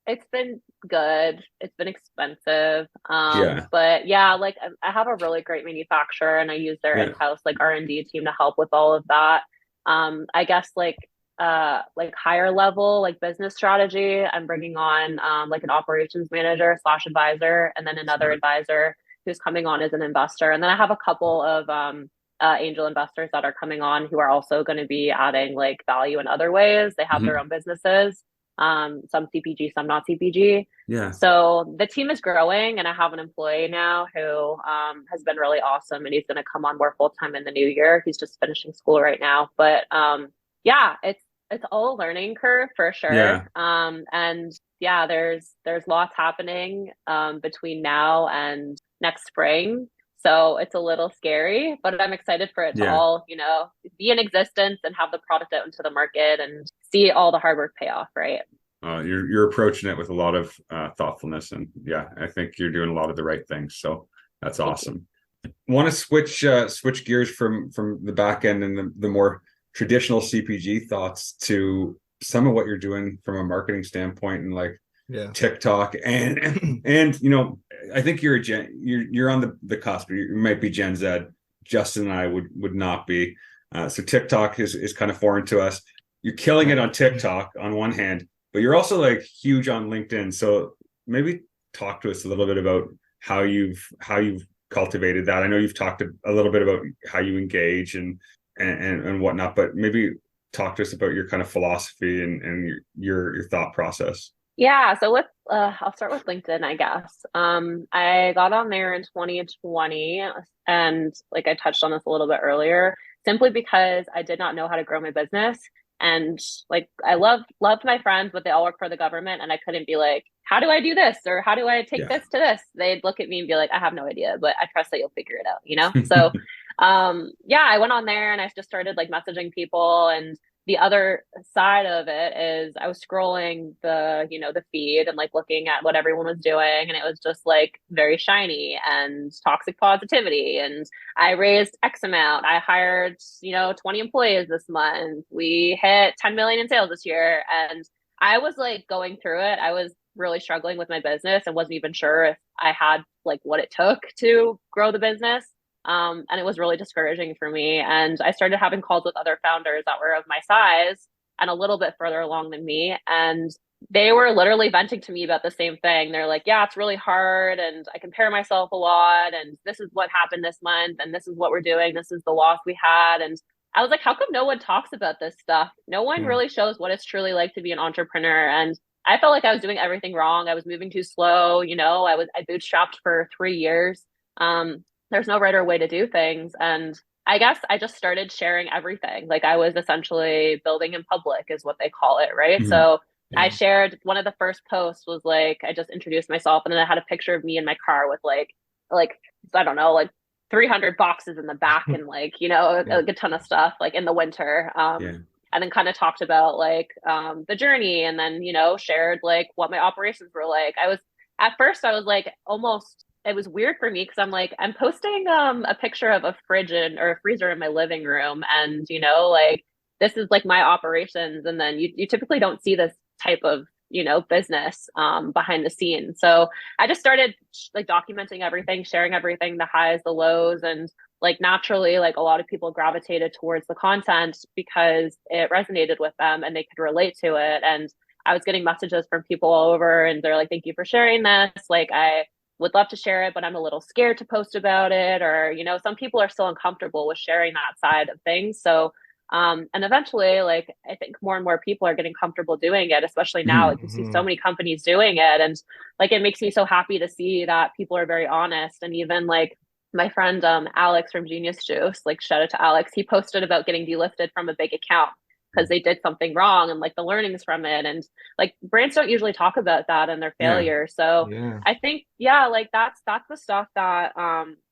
Speaker 1: it's been good. It's been expensive.
Speaker 2: Yeah.
Speaker 1: But yeah, like I have a really great manufacturer and I use their
Speaker 2: Yeah.
Speaker 1: in-house like R&D team to help with all of that. I guess like higher level like business strategy, I'm bringing on like an operations manager slash advisor and then another
Speaker 2: Smart.
Speaker 1: advisor who's coming on as an investor. And then I have a couple of angel investors that are coming on who are also going to be adding like value in other ways. They have their
Speaker 2: Mhm.
Speaker 1: own businesses, some CPG, some not CPG.
Speaker 2: Yeah.
Speaker 1: So the team is growing, and I have an employee now who has been really awesome, and he's going to come on more full time in the new year. He's just finishing school right now, but yeah, it's all a learning curve for sure.
Speaker 2: Yeah.
Speaker 1: And yeah, there's lots happening between now and next spring. So it's a little scary, but I'm excited for it to
Speaker 2: Yeah.
Speaker 1: all, be in existence and have the product out into the market and see all the hard work pay off, right?
Speaker 2: You're approaching it with a lot of thoughtfulness, and yeah, I think you're doing a lot of the right things. So that's
Speaker 1: Thank you.
Speaker 2: awesome. Want to switch gears from the back end and the more traditional CPG thoughts to some of what you're doing from a marketing standpoint and like
Speaker 3: Yeah.
Speaker 2: TikTok and I think you're on the cusp. You might be Gen Z. Justin and I would not be. So TikTok is kind of foreign to us. You're killing it on TikTok on one hand, but you're also like huge on LinkedIn. So maybe talk to us a little bit about how you've cultivated that. I know you've talked a little bit about how you engage and whatnot, but maybe talk to us about your kind of philosophy and your thought process.
Speaker 1: Yeah, so I'll start with LinkedIn, I guess. I got on there in 2020, and like I touched on this a little bit earlier, simply because I did not know how to grow my business. And like I loved my friends, but they all work for the government, and I couldn't be like, how do I do this? Or how do I take
Speaker 2: Yeah.
Speaker 1: this to this? They'd look at me and be like, I have no idea, but I trust that you'll figure it out, So yeah, I went on there and I just started like messaging people, and the other side of it is I was scrolling the feed and like looking at what everyone was doing, and it was just like very shiny and toxic positivity. And I raised X amount. I hired 20 employees this month. We hit 10 million in sales this year. And I was like going through it. I was really struggling with my business and wasn't even sure if I had like what it took to grow the business. And it was really discouraging for me. And I started having calls with other founders that were of my size and a little bit further along than me. And they were literally venting to me about the same thing. They're like, yeah, it's really hard. And I compare myself a lot. And this is what happened this month. And this is what we're doing. This is the loss we had. And I was like, how come no one talks about this stuff? No one really shows what it's truly like to be an entrepreneur. And I felt like I was doing everything wrong. I was moving too slow. I bootstrapped for 3 years. There's no right or way to do things. And I guess I just started sharing everything. Like I was essentially building in public is what they call it, right?
Speaker 2: Mhm.
Speaker 1: So
Speaker 3: Yeah.
Speaker 1: I shared one of the first posts was like I just introduced myself, and then I had a picture of me in my car with like I don't know, like 300 boxes in the back and like, a ton of stuff like in the winter.
Speaker 2: Yeah.
Speaker 1: And then kind of talked about like the journey, and then, shared like what my operations were like. At first I was like almost, it was weird for me because I'm like, I'm posting a picture of a fridge or a freezer in my living room, and like this is like my operations, and then you typically don't see this type of business behind the scenes. So I just started like documenting everything, sharing everything, the highs, the lows, and like naturally like a lot of people gravitated towards the content because it resonated with them and they could relate to it. And I was getting messages from people all over, and they're like, thank you for sharing this. Like I would love to share it, but I'm a little scared to post about it. Or, some people are still uncomfortable with sharing that side of things. So, and eventually, like, I think more and more people are getting comfortable doing it, especially now. Like, you see so many companies doing it. And like, it makes me so happy to see that people are very honest. And even like my friend, Alex from Genius Juice, like, shout out to Alex, he posted about getting delisted from a big account because they did something wrong and like the learnings from it. And like brands don't usually talk about that and their
Speaker 2: Yeah.
Speaker 1: failure. So
Speaker 3: Yeah.
Speaker 1: I think, yeah, like that's the stuff that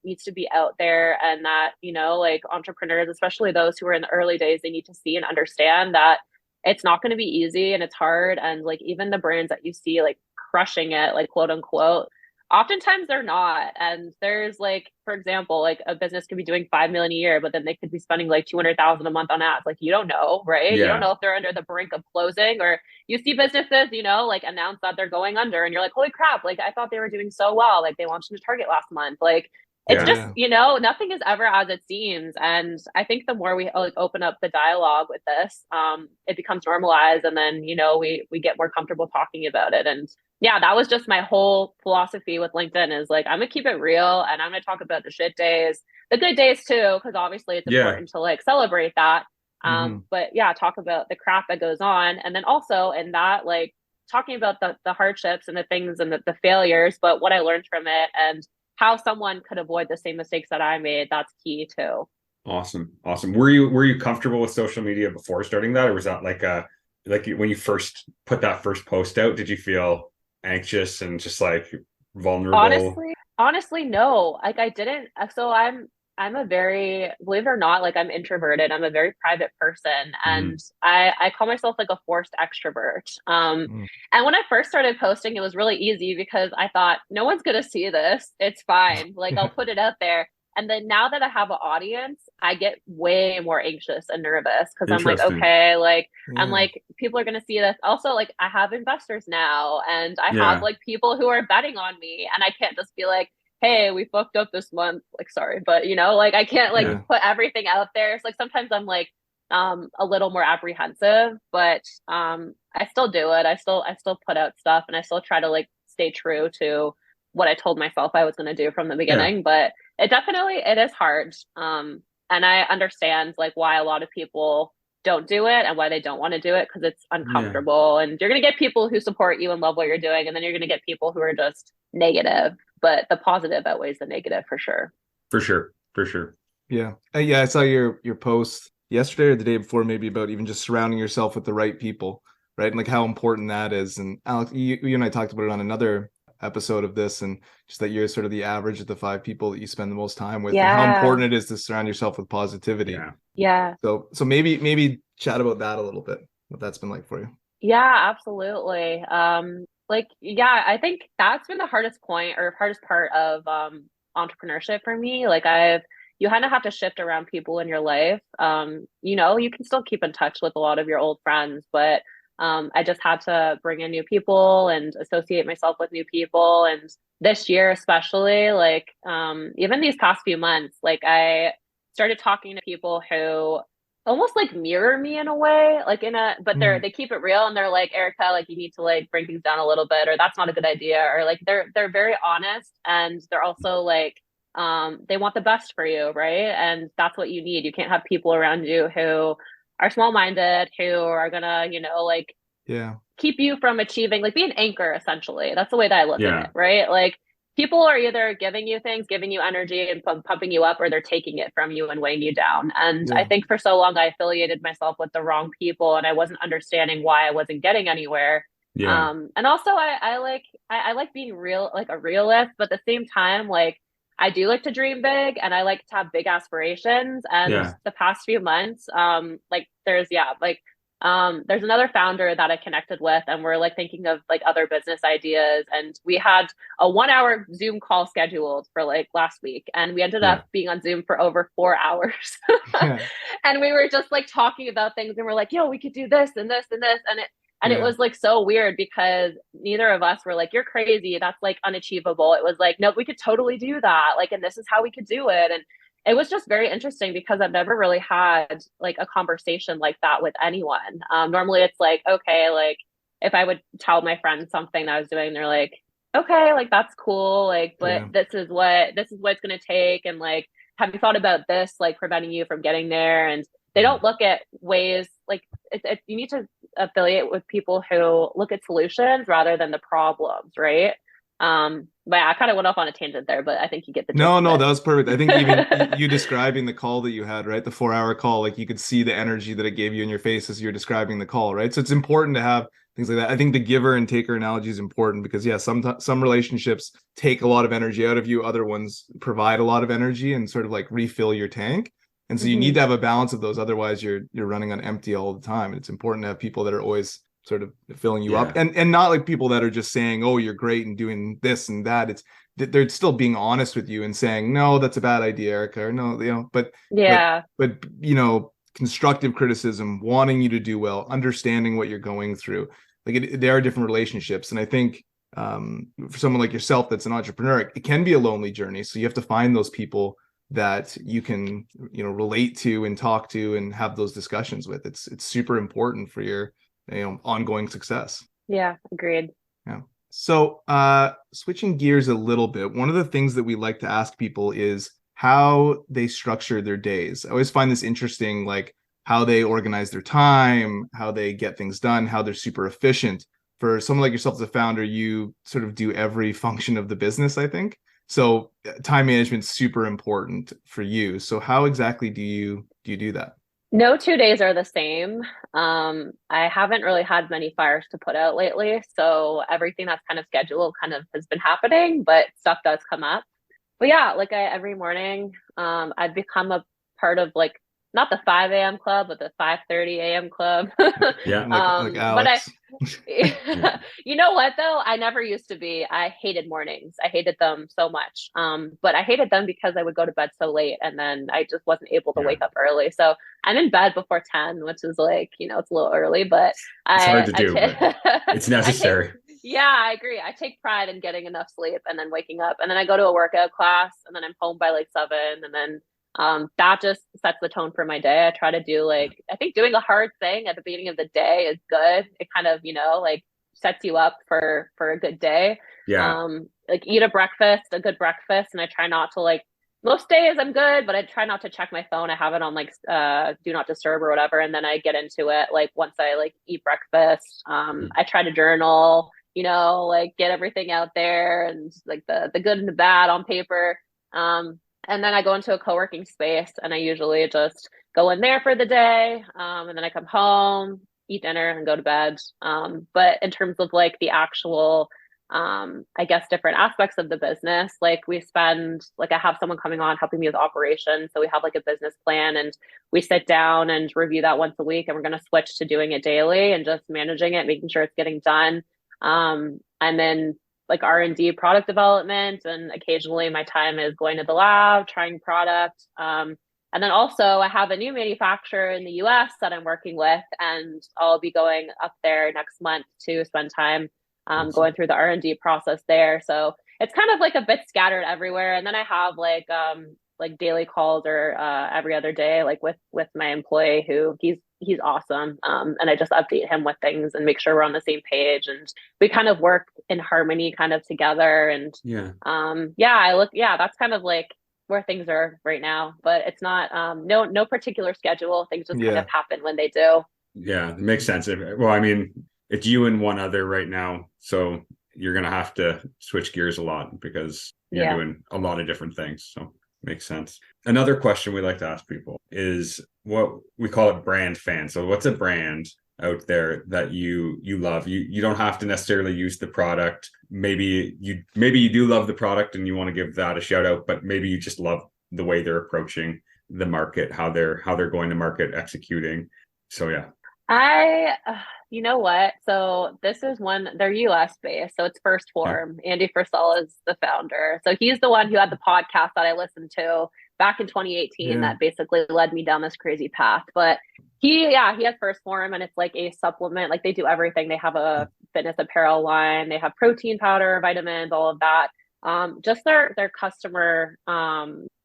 Speaker 1: needs to be out there, and that, like entrepreneurs, especially those who are in the early days, they need to see and understand that it's not going to be easy and it's hard. And like even the brands that you see like crushing it, like quote unquote, oftentimes they're not. And there's like, for example, like a business could be doing 5 million a year, but then they could be spending like 200,000 a month on ads. Like you don't know, right? You don't
Speaker 2: Yeah.
Speaker 1: know if they're under the brink of closing, or you see businesses, like announce that they're going under, and you're like, holy crap, like I thought they were doing so well. Like they launched into Target last month. Like it's
Speaker 2: Yeah.
Speaker 1: just, nothing is ever as it seems. And I think the more we like open up the dialogue with this, it becomes normalized, and then, we get more comfortable talking about it. And yeah, that was just my whole philosophy with LinkedIn is like, I'm gonna keep it real, and I'm gonna talk about the shit days, the good days too, because obviously it's
Speaker 2: Yeah.
Speaker 1: important to like celebrate that. But yeah, talk about the crap that goes on. And then also in that, like talking about the hardships and the things and the failures, but what I learned from it and how someone could avoid the same mistakes that I made, that's key too.
Speaker 2: Awesome. Were you comfortable with social media before starting that, or was that like when you first put that first post out, did you feel anxious and just like vulnerable?
Speaker 1: Honestly, Honestly, no. Like I didn't. So I'm a very, believe it or not, like I'm introverted. I'm a very private person,
Speaker 2: Hmm.
Speaker 1: and I call myself like a forced extrovert.
Speaker 3: Mm.
Speaker 1: And when I first started posting, it was really easy because I thought no one's gonna see this. It's fine. Like I'll
Speaker 3: Yeah,
Speaker 1: put it out there. And then now that I have an audience, I get way more anxious and nervous because I'm like,
Speaker 2: Interesting.
Speaker 1: okay, like I'm
Speaker 3: yeah,
Speaker 1: like, people are gonna see this. Also, like I have investors now, and I have
Speaker 2: Yeah.
Speaker 1: like people who are betting on me, and I can't just be like, hey, we fucked up this month. Like, sorry, but like I can't like
Speaker 2: Yeah.
Speaker 3: yeah,
Speaker 1: put everything out there. It's like sometimes I'm like a little more apprehensive, but I still do it. I still put out stuff and I still try to like stay true to what I told myself I was gonna do from the
Speaker 2: Yeah.
Speaker 1: beginning. But it is hard. And I understand like why a lot of people don't do it and why they don't want to do it because it's
Speaker 2: Yeah.
Speaker 1: uncomfortable and you're going to get people who support you and love what you're doing and then you're going to get people who are just negative, but the positive outweighs the negative for sure.
Speaker 2: For sure. For sure.
Speaker 3: yeah. Yeah, I saw your post yesterday or the day before, maybe about even just surrounding yourself with the right people, right? And like how important that is. And Alex, you and I talked about it on another episode of this, and just that you're sort of the average of the 5 people that you spend the most time with, and how
Speaker 1: Yeah.
Speaker 3: important it is to surround yourself with positivity.
Speaker 2: Yeah.
Speaker 1: Yeah.
Speaker 3: So maybe chat about that a little bit, what that's been like for you.
Speaker 1: Yeah, absolutely. Like, yeah, I think that's been the hardest point or hardest part of entrepreneurship for me. Like you kind of have to shift around people in your life. You can still keep in touch with a lot of your old friends, but I just had to bring in new people and associate myself with new people. And this year, especially, like even these past few months, like I started talking to people who almost like mirror me in a way, like but
Speaker 3: Mm.
Speaker 1: they keep it real and they're like, Erica, like you need to like bring things down a little bit, or that's not a good idea, or like they're very honest and they're also like, they want the best for you, right? And that's what you need. You can't have people around you who are small minded, who are gonna, like
Speaker 3: Yeah,
Speaker 1: keep you from achieving, like be an anchor essentially. That's the way that I look at it,
Speaker 2: Yeah.
Speaker 1: right? Like people are either giving you things, giving you energy and pumping you up, or they're taking it from you and weighing you down. And I
Speaker 3: yeah,
Speaker 1: think for so long I affiliated myself with the wrong people and I wasn't understanding why I wasn't getting anywhere.
Speaker 2: Yeah.
Speaker 1: And also I like being real, like a realist, but at the same time, like I do like to dream big and I like to have big aspirations. And
Speaker 2: Yeah.
Speaker 1: the past few months, like there's another founder that I connected with, and we're like thinking of like other business ideas. And we had a 1 hour Zoom call scheduled for like last week, and we ended up
Speaker 2: Yeah.
Speaker 1: being on Zoom for over 4 hours.
Speaker 3: yeah,
Speaker 1: And we were just like talking about things, and we're like, "Yo, we could do this and this and this," and it
Speaker 3: yeah,
Speaker 1: was like so weird because neither of us were like, "You're crazy. That's like unachievable." It was like, "No, we could totally do that. Like, and this is how we could do it." And it was just very interesting because I've never really had like a conversation like that with anyone. Normally it's like, okay, like if I would tell my friends something I was doing, they're like, okay, like that's cool, like, but
Speaker 3: yeah,
Speaker 1: this is what it's gonna take, and like, have you thought about this, like preventing you from getting there? And they
Speaker 2: Mhm.
Speaker 1: don't look at ways like you need to affiliate with people who look at solutions rather than the problems, right? But yeah, I kind of went off on a tangent there, but I think you get the gist
Speaker 3: No,
Speaker 1: of
Speaker 3: no,
Speaker 1: it.
Speaker 3: that was perfect. I think even you describing the call that you had, right? The 4 hour call, like you could see the energy that it gave you in your face as you're describing the call, right? So it's important to have things like that. I think the giver and taker analogy is important because yeah, some relationships take a lot of energy out of you, other ones provide a lot of energy and sort of like refill your tank. And so you need
Speaker 1: Hmm.
Speaker 3: to have a balance of those. Otherwise, you're running on empty all the time. And it's important to have people that are always sort of filling you up,
Speaker 2: Yeah.
Speaker 3: and not like people that are just saying, "Oh, you're great and doing this and that." It's they're still being honest with you and saying, no, that's a bad idea, Erica, or no, but
Speaker 1: Yeah.
Speaker 3: constructive criticism, wanting you to do well, understanding what you're going through. There are different relationships. And I think for someone like yourself that's an entrepreneur, it can be a lonely journey. So you have to find those people that you can, relate to and talk to and have those discussions with. It's super important for your, ongoing success.
Speaker 1: Yeah. Agreed.
Speaker 3: Yeah. So, switching gears a little bit, one of the things that we like to ask people is how they structure their days. I always find this interesting, like how they organize their time, how they get things done, how they're super efficient. For someone like yourself as a founder, you sort of do every function of the business, I think. So, time management is super important for you. So, how exactly do you do that?
Speaker 1: No 2 days are the same. I haven't really had many fires to put out lately, so everything that's kind of scheduled kind of has been happening, but stuff does come up. But yeah, like every morning, I've become a part of like not the 5 a.m. club, but the 5:30 a.m. club.
Speaker 2: Yeah.
Speaker 3: Like
Speaker 1: But
Speaker 3: Alex.
Speaker 2: Yeah.
Speaker 1: you know what though? I never used to be. I hated mornings. I hated them so much. But I hated them because I would go to bed so late and then I just wasn't able to
Speaker 2: Yeah.
Speaker 1: wake up early. So I'm in bed before 10, which is like, it's a little early, but
Speaker 2: It's hard to
Speaker 1: I
Speaker 2: do,
Speaker 1: take
Speaker 2: but it's
Speaker 1: I take
Speaker 2: necessary.
Speaker 1: yeah, I agree. I take pride in getting enough sleep and then waking up. And then I go to a workout class and then I'm home by like 7 and then that just sets the tone for my day. I try to do like I think doing a hard thing at the beginning of the day is good. It kind of, like sets you up for a good day.
Speaker 2: Yeah.
Speaker 1: Like eat a good breakfast, and I try not to like most days I'm good, but I try not to check my phone. I have it on like do not disturb or whatever, and then I get into it like once I like eat breakfast. I try to journal, like get everything out there and like the good and the bad on paper. And then I go into a co-working space and I usually just go in there for the day. And then I come home, eat dinner and go to bed. But in terms of like the actual, I guess different aspects of the business, like I have someone coming on helping me with operations. So we have like a business plan and we sit down and review that once a week. And we're going to switch to doing it daily and just managing it, making sure it's getting done. And then like R&D product development, and occasionally my time is going to the lab, trying product. And then also I have a new manufacturer in the US that I'm working with, and I'll be going up there next month to spend time
Speaker 2: Awesome.
Speaker 1: going through the R&D process there. So it's kind of like a bit scattered everywhere. And then I have like daily calls or every other day, like with my employee who he's awesome. And I just update him with things and make sure we're on the same page. And we kind of work in harmony kind of together. And
Speaker 2: Yeah.
Speaker 1: that's kind of like where things are right now. But it's not no particular schedule. Things just kind of
Speaker 3: Yeah.
Speaker 1: happen when they do.
Speaker 2: Yeah. It makes sense. Well, I mean, it's you and one other right now. So you're gonna have to switch gears a lot because you're
Speaker 1: Yeah.
Speaker 2: doing a lot of different things. So makes sense. Another question we like to ask people is what we call it brand fan. So what's a brand out there that you love? You don't have to necessarily use the product. Maybe you do love the product and you want to give that a shout out, but maybe you just love the way they're approaching the market, how they're going to market, executing. So yeah.
Speaker 1: You know what? So this is one, they're US based. So it's First
Speaker 2: Yeah.
Speaker 1: Form. Andy Frisell is the founder. So he's the one who had the podcast that I listened to back in 2018
Speaker 3: Yeah.
Speaker 1: that basically led me down this crazy path. But he has First Form and it's like a supplement. Like they do everything. They have a fitness apparel line, they have protein powder, vitamins, all of that. Just their customer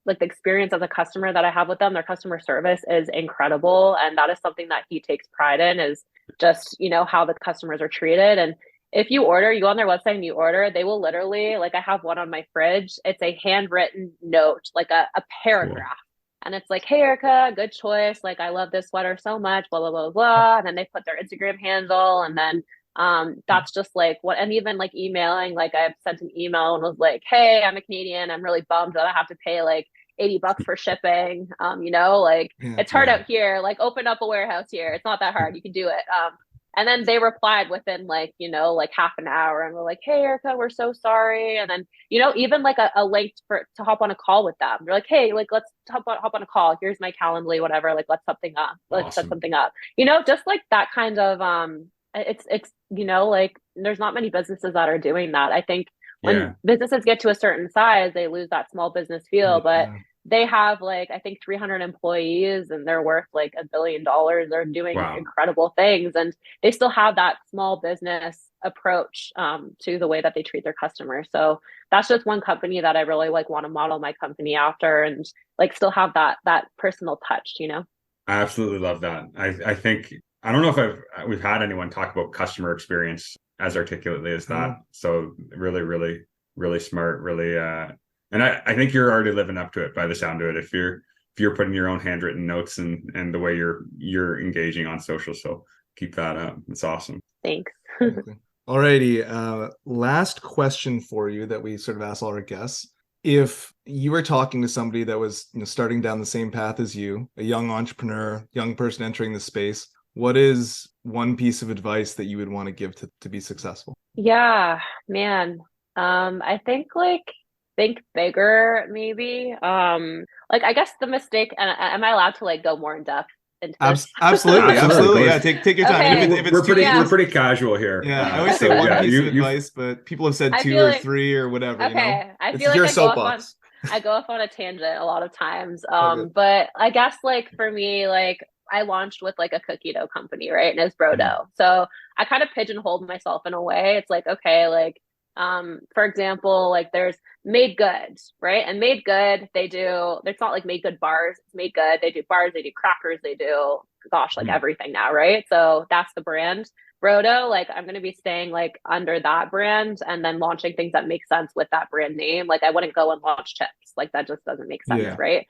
Speaker 1: like the experience as a customer that I have with them, their customer service is incredible. And that is something that he takes pride in is just, how the customers are treated. And if you go on their website and you order, they will literally, like I have one on my fridge. It's a handwritten note, like a paragraph.
Speaker 2: Cool.
Speaker 1: And it's like, hey, Erica, good choice. Like, I love this sweater so much, blah, blah, blah, blah. And then they put their Instagram handle. And then that's just like what, and even like emailing, like I sent an email and was like, hey, I'm a Canadian. I'm really bummed that I have to pay like $80 for shipping. Like
Speaker 3: Yeah.
Speaker 1: it's hard
Speaker 2: Yeah.
Speaker 1: out here. Like open up a warehouse here. It's not that hard. You can do it. And then they replied within like, like half an hour and we're like, hey, Erica, we're so sorry. And then, even like a link to hop on a call with them. They're like, hey, like, let's hop on a call. Here's my Calendly, whatever. Like, let's something up. Let's set
Speaker 2: Awesome.
Speaker 1: something up. Just like that kind of, it's, like there's not many businesses that are doing that. I think when
Speaker 2: Yeah.
Speaker 1: businesses get to a certain size, they lose that small business feel, but
Speaker 3: Yeah.
Speaker 1: they have like I think 300 employees and they're worth like $1 billion. They're doing
Speaker 2: Wow.
Speaker 1: incredible things, and they still have that small business approach to the way that they treat their customers. So that's just one company that I really like want to model my company after, and like still have that personal touch.
Speaker 2: I absolutely love that. I think I don't know if we've had anyone talk about customer experience as articulately as that. So really, really, really smart, really and I think you're already living up to it by the sound of it. If you're putting your own handwritten notes and the way you're engaging on social. So keep that up. It's awesome.
Speaker 1: Thanks.
Speaker 3: Alrighty. Last question for you that we sort of ask all our guests. If you were talking to somebody that was, starting down the same path as you, a young entrepreneur, young person entering the space. What is one piece of advice that you would want to give to be successful?
Speaker 1: Yeah, man. I think like think bigger, maybe. Like I guess the mistake, and am I allowed to like go more in depth into this?
Speaker 3: Absolutely,
Speaker 2: Absolutely.
Speaker 3: absolutely.
Speaker 2: Go
Speaker 3: Yeah,
Speaker 2: ahead.
Speaker 3: take your time. And
Speaker 1: Okay.
Speaker 3: if it's too
Speaker 1: Yeah.
Speaker 2: We're pretty casual here.
Speaker 3: Yeah, I always say
Speaker 2: so
Speaker 3: one
Speaker 2: yeah,
Speaker 3: piece of
Speaker 2: you
Speaker 3: advice, but people have said
Speaker 1: I
Speaker 3: two
Speaker 1: feel
Speaker 3: or
Speaker 1: like
Speaker 3: three or whatever,
Speaker 1: okay. I
Speaker 3: It's
Speaker 1: feel like
Speaker 3: your
Speaker 1: I go off on
Speaker 3: soapbox.
Speaker 1: I go off on a tangent a lot of times.
Speaker 3: Okay.
Speaker 1: But I guess like for me, like I launched with like a cookie dough company, right? And it's bro
Speaker 3: Mhm.
Speaker 1: dough. So I kind of pigeonholed myself in a way. It's like, okay, like for example, like there's made good, right? And made good, they do, it's not like made good bars, it's made good. They do bars, they do crackers, they do gosh, like
Speaker 2: Mhm.
Speaker 1: everything now, right? So that's the brand. Brodo, like I'm going to be staying like under that brand and then launching things that make sense with that brand name. Like I wouldn't go and launch chips. Like that just doesn't make sense,
Speaker 3: Yeah.
Speaker 1: right?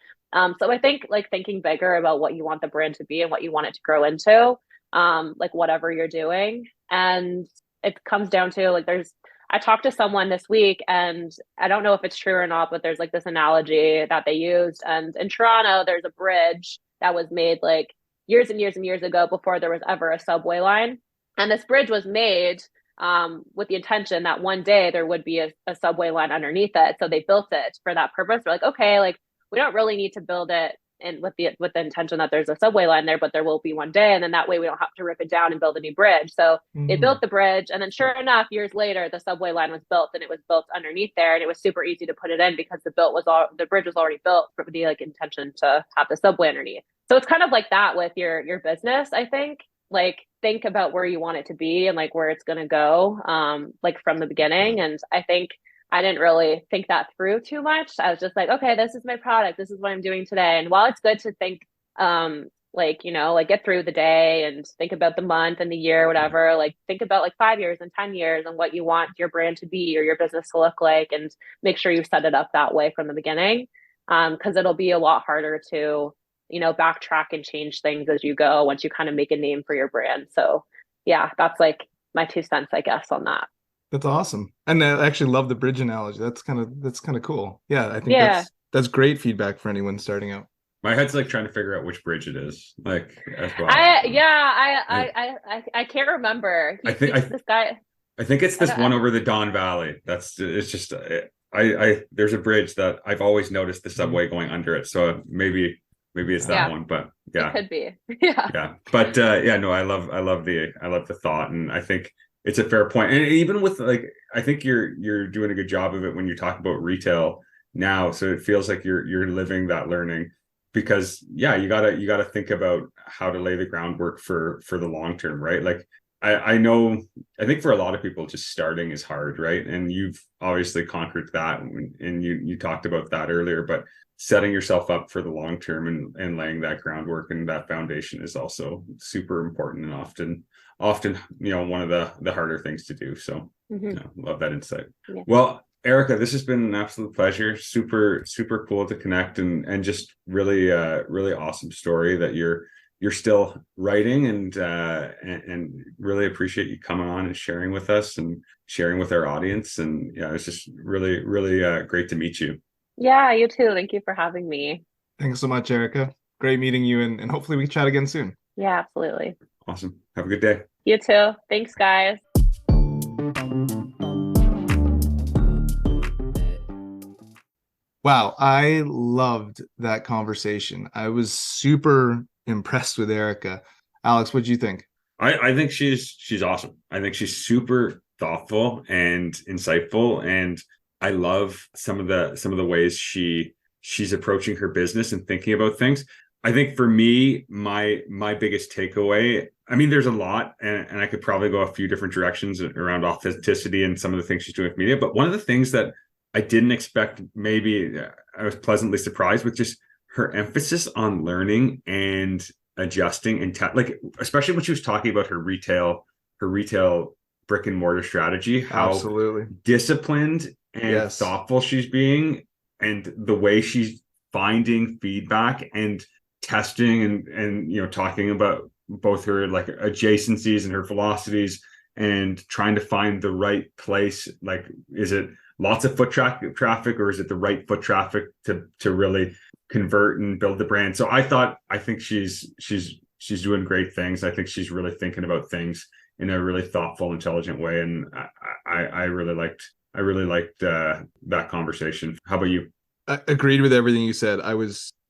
Speaker 1: So I think like thinking bigger about what you want the brand to be and what you want it to grow into, like whatever you're doing. And it comes down to like I talked to someone this week and I don't know if it's true or not, but there's like this analogy that they used. And in Toronto, there's a bridge that was made like years and years and years ago before there was ever a subway line. And this bridge was made with the intention that one day there would be a subway line underneath it. So they built it for that purpose. They're like, okay, like we don't really need to build it and with the intention that there's a subway line there, but there will be one day, and then that way we don't have to rip it down and build a new bridge. So they built the bridge, and then sure enough, years later, the subway line was built, and it was built underneath there, and it was super easy to put it in because the bridge was already built for the like intention to have the subway underneath. So it's kind of like that with your business, I think. Like think about where you want it to be and like where it's going to go, like from the beginning. And I think I didn't really think that through too much. I was just like, okay, this is my product. This is what I'm doing today. And while it's good to think, like, like get through the day and think about the month and the year, whatever, like think about like 5 years and 10 years and what you want your brand to be or your business to look like and make sure you set it up that way from the beginning. Cause it'll be a lot harder to, backtrack and change things as you go once you kind of make a name for your brand. So yeah, that's like my 2 cents, I guess, on that.
Speaker 3: That's awesome. And I actually love the bridge analogy. That's kind of cool. Yeah, I think
Speaker 1: Yeah.
Speaker 3: that's great feedback for anyone starting out.
Speaker 2: My head's like trying to figure out which bridge it is, like as well.
Speaker 1: I can't remember. This guy.
Speaker 2: I think it's this one over the Don Valley. It's just there's a bridge that I've always noticed the subway going under it. So maybe it's that one, but yeah,
Speaker 1: it could be. Yeah.
Speaker 2: But no, I love the thought, and I think it's a fair point. And even with like, I think you're doing a good job of it when you talk about retail now. So it feels like you're living that learning, because yeah, you gotta think about how to lay the groundwork for the long term, right? Like I think for a lot of people, just starting is hard, right? And you've obviously conquered that, and you talked about that earlier, but setting yourself up for the long term and laying that groundwork and that foundation is also super important, and often one of the harder things to do. So love that insight. Yeah. Well, Erica, this has been an absolute pleasure. Super cool to connect, and just really awesome story that you're still writing, and really appreciate you coming on and sharing with us and sharing with our audience. And yeah, it's just really great to meet you.
Speaker 1: Yeah, you too. Thank you for having me.
Speaker 3: Thanks so much, Erica. Great meeting you, and hopefully we chat again soon.
Speaker 1: Yeah, absolutely.
Speaker 2: Awesome. Have a good day.
Speaker 1: You too. Thanks, guys.
Speaker 3: Wow, I loved that conversation. I was super impressed with Erica. Alex, what do you think?
Speaker 2: I think she's awesome. I think she's super thoughtful and insightful, and I love some of the ways she's approaching her business and thinking about things. I think for me, my biggest takeaway, I mean, there's a lot, and I could probably go a few different directions around authenticity and some of the things she's doing with media. But one of the things that I didn't expect, maybe I was pleasantly surprised with, just her emphasis on learning and adjusting and like, especially when she was talking about her retail brick and mortar strategy, how
Speaker 3: absolutely
Speaker 2: disciplined and thoughtful she's being, and the way she's finding feedback and testing and talking about both her like adjacencies and her velocities, and trying to find the right place. Like, is it lots of traffic, or is it the right foot traffic to really convert and build the brand? So I think she's doing great things. I think she's really thinking about things in a really thoughtful, intelligent way, and I really liked that conversation. How about you?
Speaker 3: I agreed with everything you said. I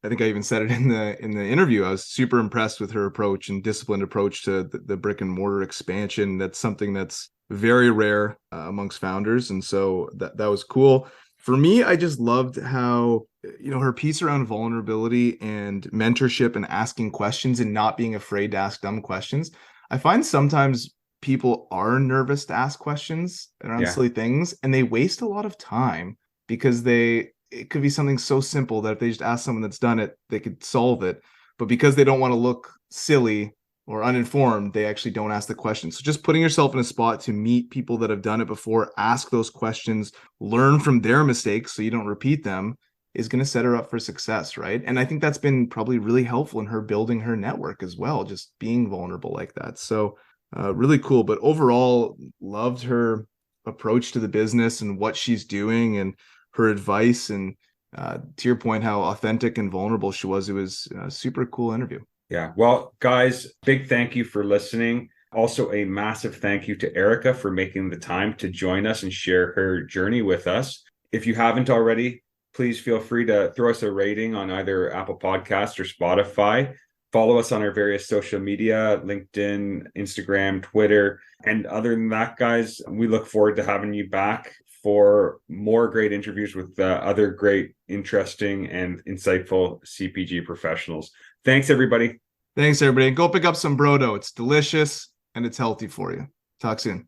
Speaker 3: think I even said it in the interview. I was super impressed with her approach and disciplined approach to the brick and mortar expansion. That's something that's very rare amongst founders, and so that was cool. For me, I just loved how, her piece around vulnerability and mentorship and asking questions and not being afraid to ask dumb questions. I find sometimes people are nervous to ask questions around silly things, and they waste a lot of time because it could be something so simple that if they just ask someone that's done it, they could solve it. But because they don't want to look silly or uninformed, they actually don't ask the question. So just putting yourself in a spot to meet people that have done it before, ask those questions, learn from their mistakes so you don't repeat them, is going to set her up for success, right? And I think that's been probably really helpful in her building her network as well, just being vulnerable like that. So really cool. But overall, loved her approach to the business and what she's doing and her advice, and to your point, how authentic and vulnerable she was. It was a super cool interview.
Speaker 2: Yeah. Well, guys, big thank you for listening. Also, a massive thank you to Erica for making the time to join us and share her journey with us. If you haven't already, please feel free to throw us a rating on either Apple Podcasts or Spotify. Follow us on our various social media, LinkedIn, Instagram, Twitter. And other than that, guys, we look forward to having you back for more great interviews with other great, interesting, and insightful CPG professionals. Thanks, everybody.
Speaker 3: Thanks, everybody. Go pick up some Brodo. It's delicious and it's healthy for you. Talk soon.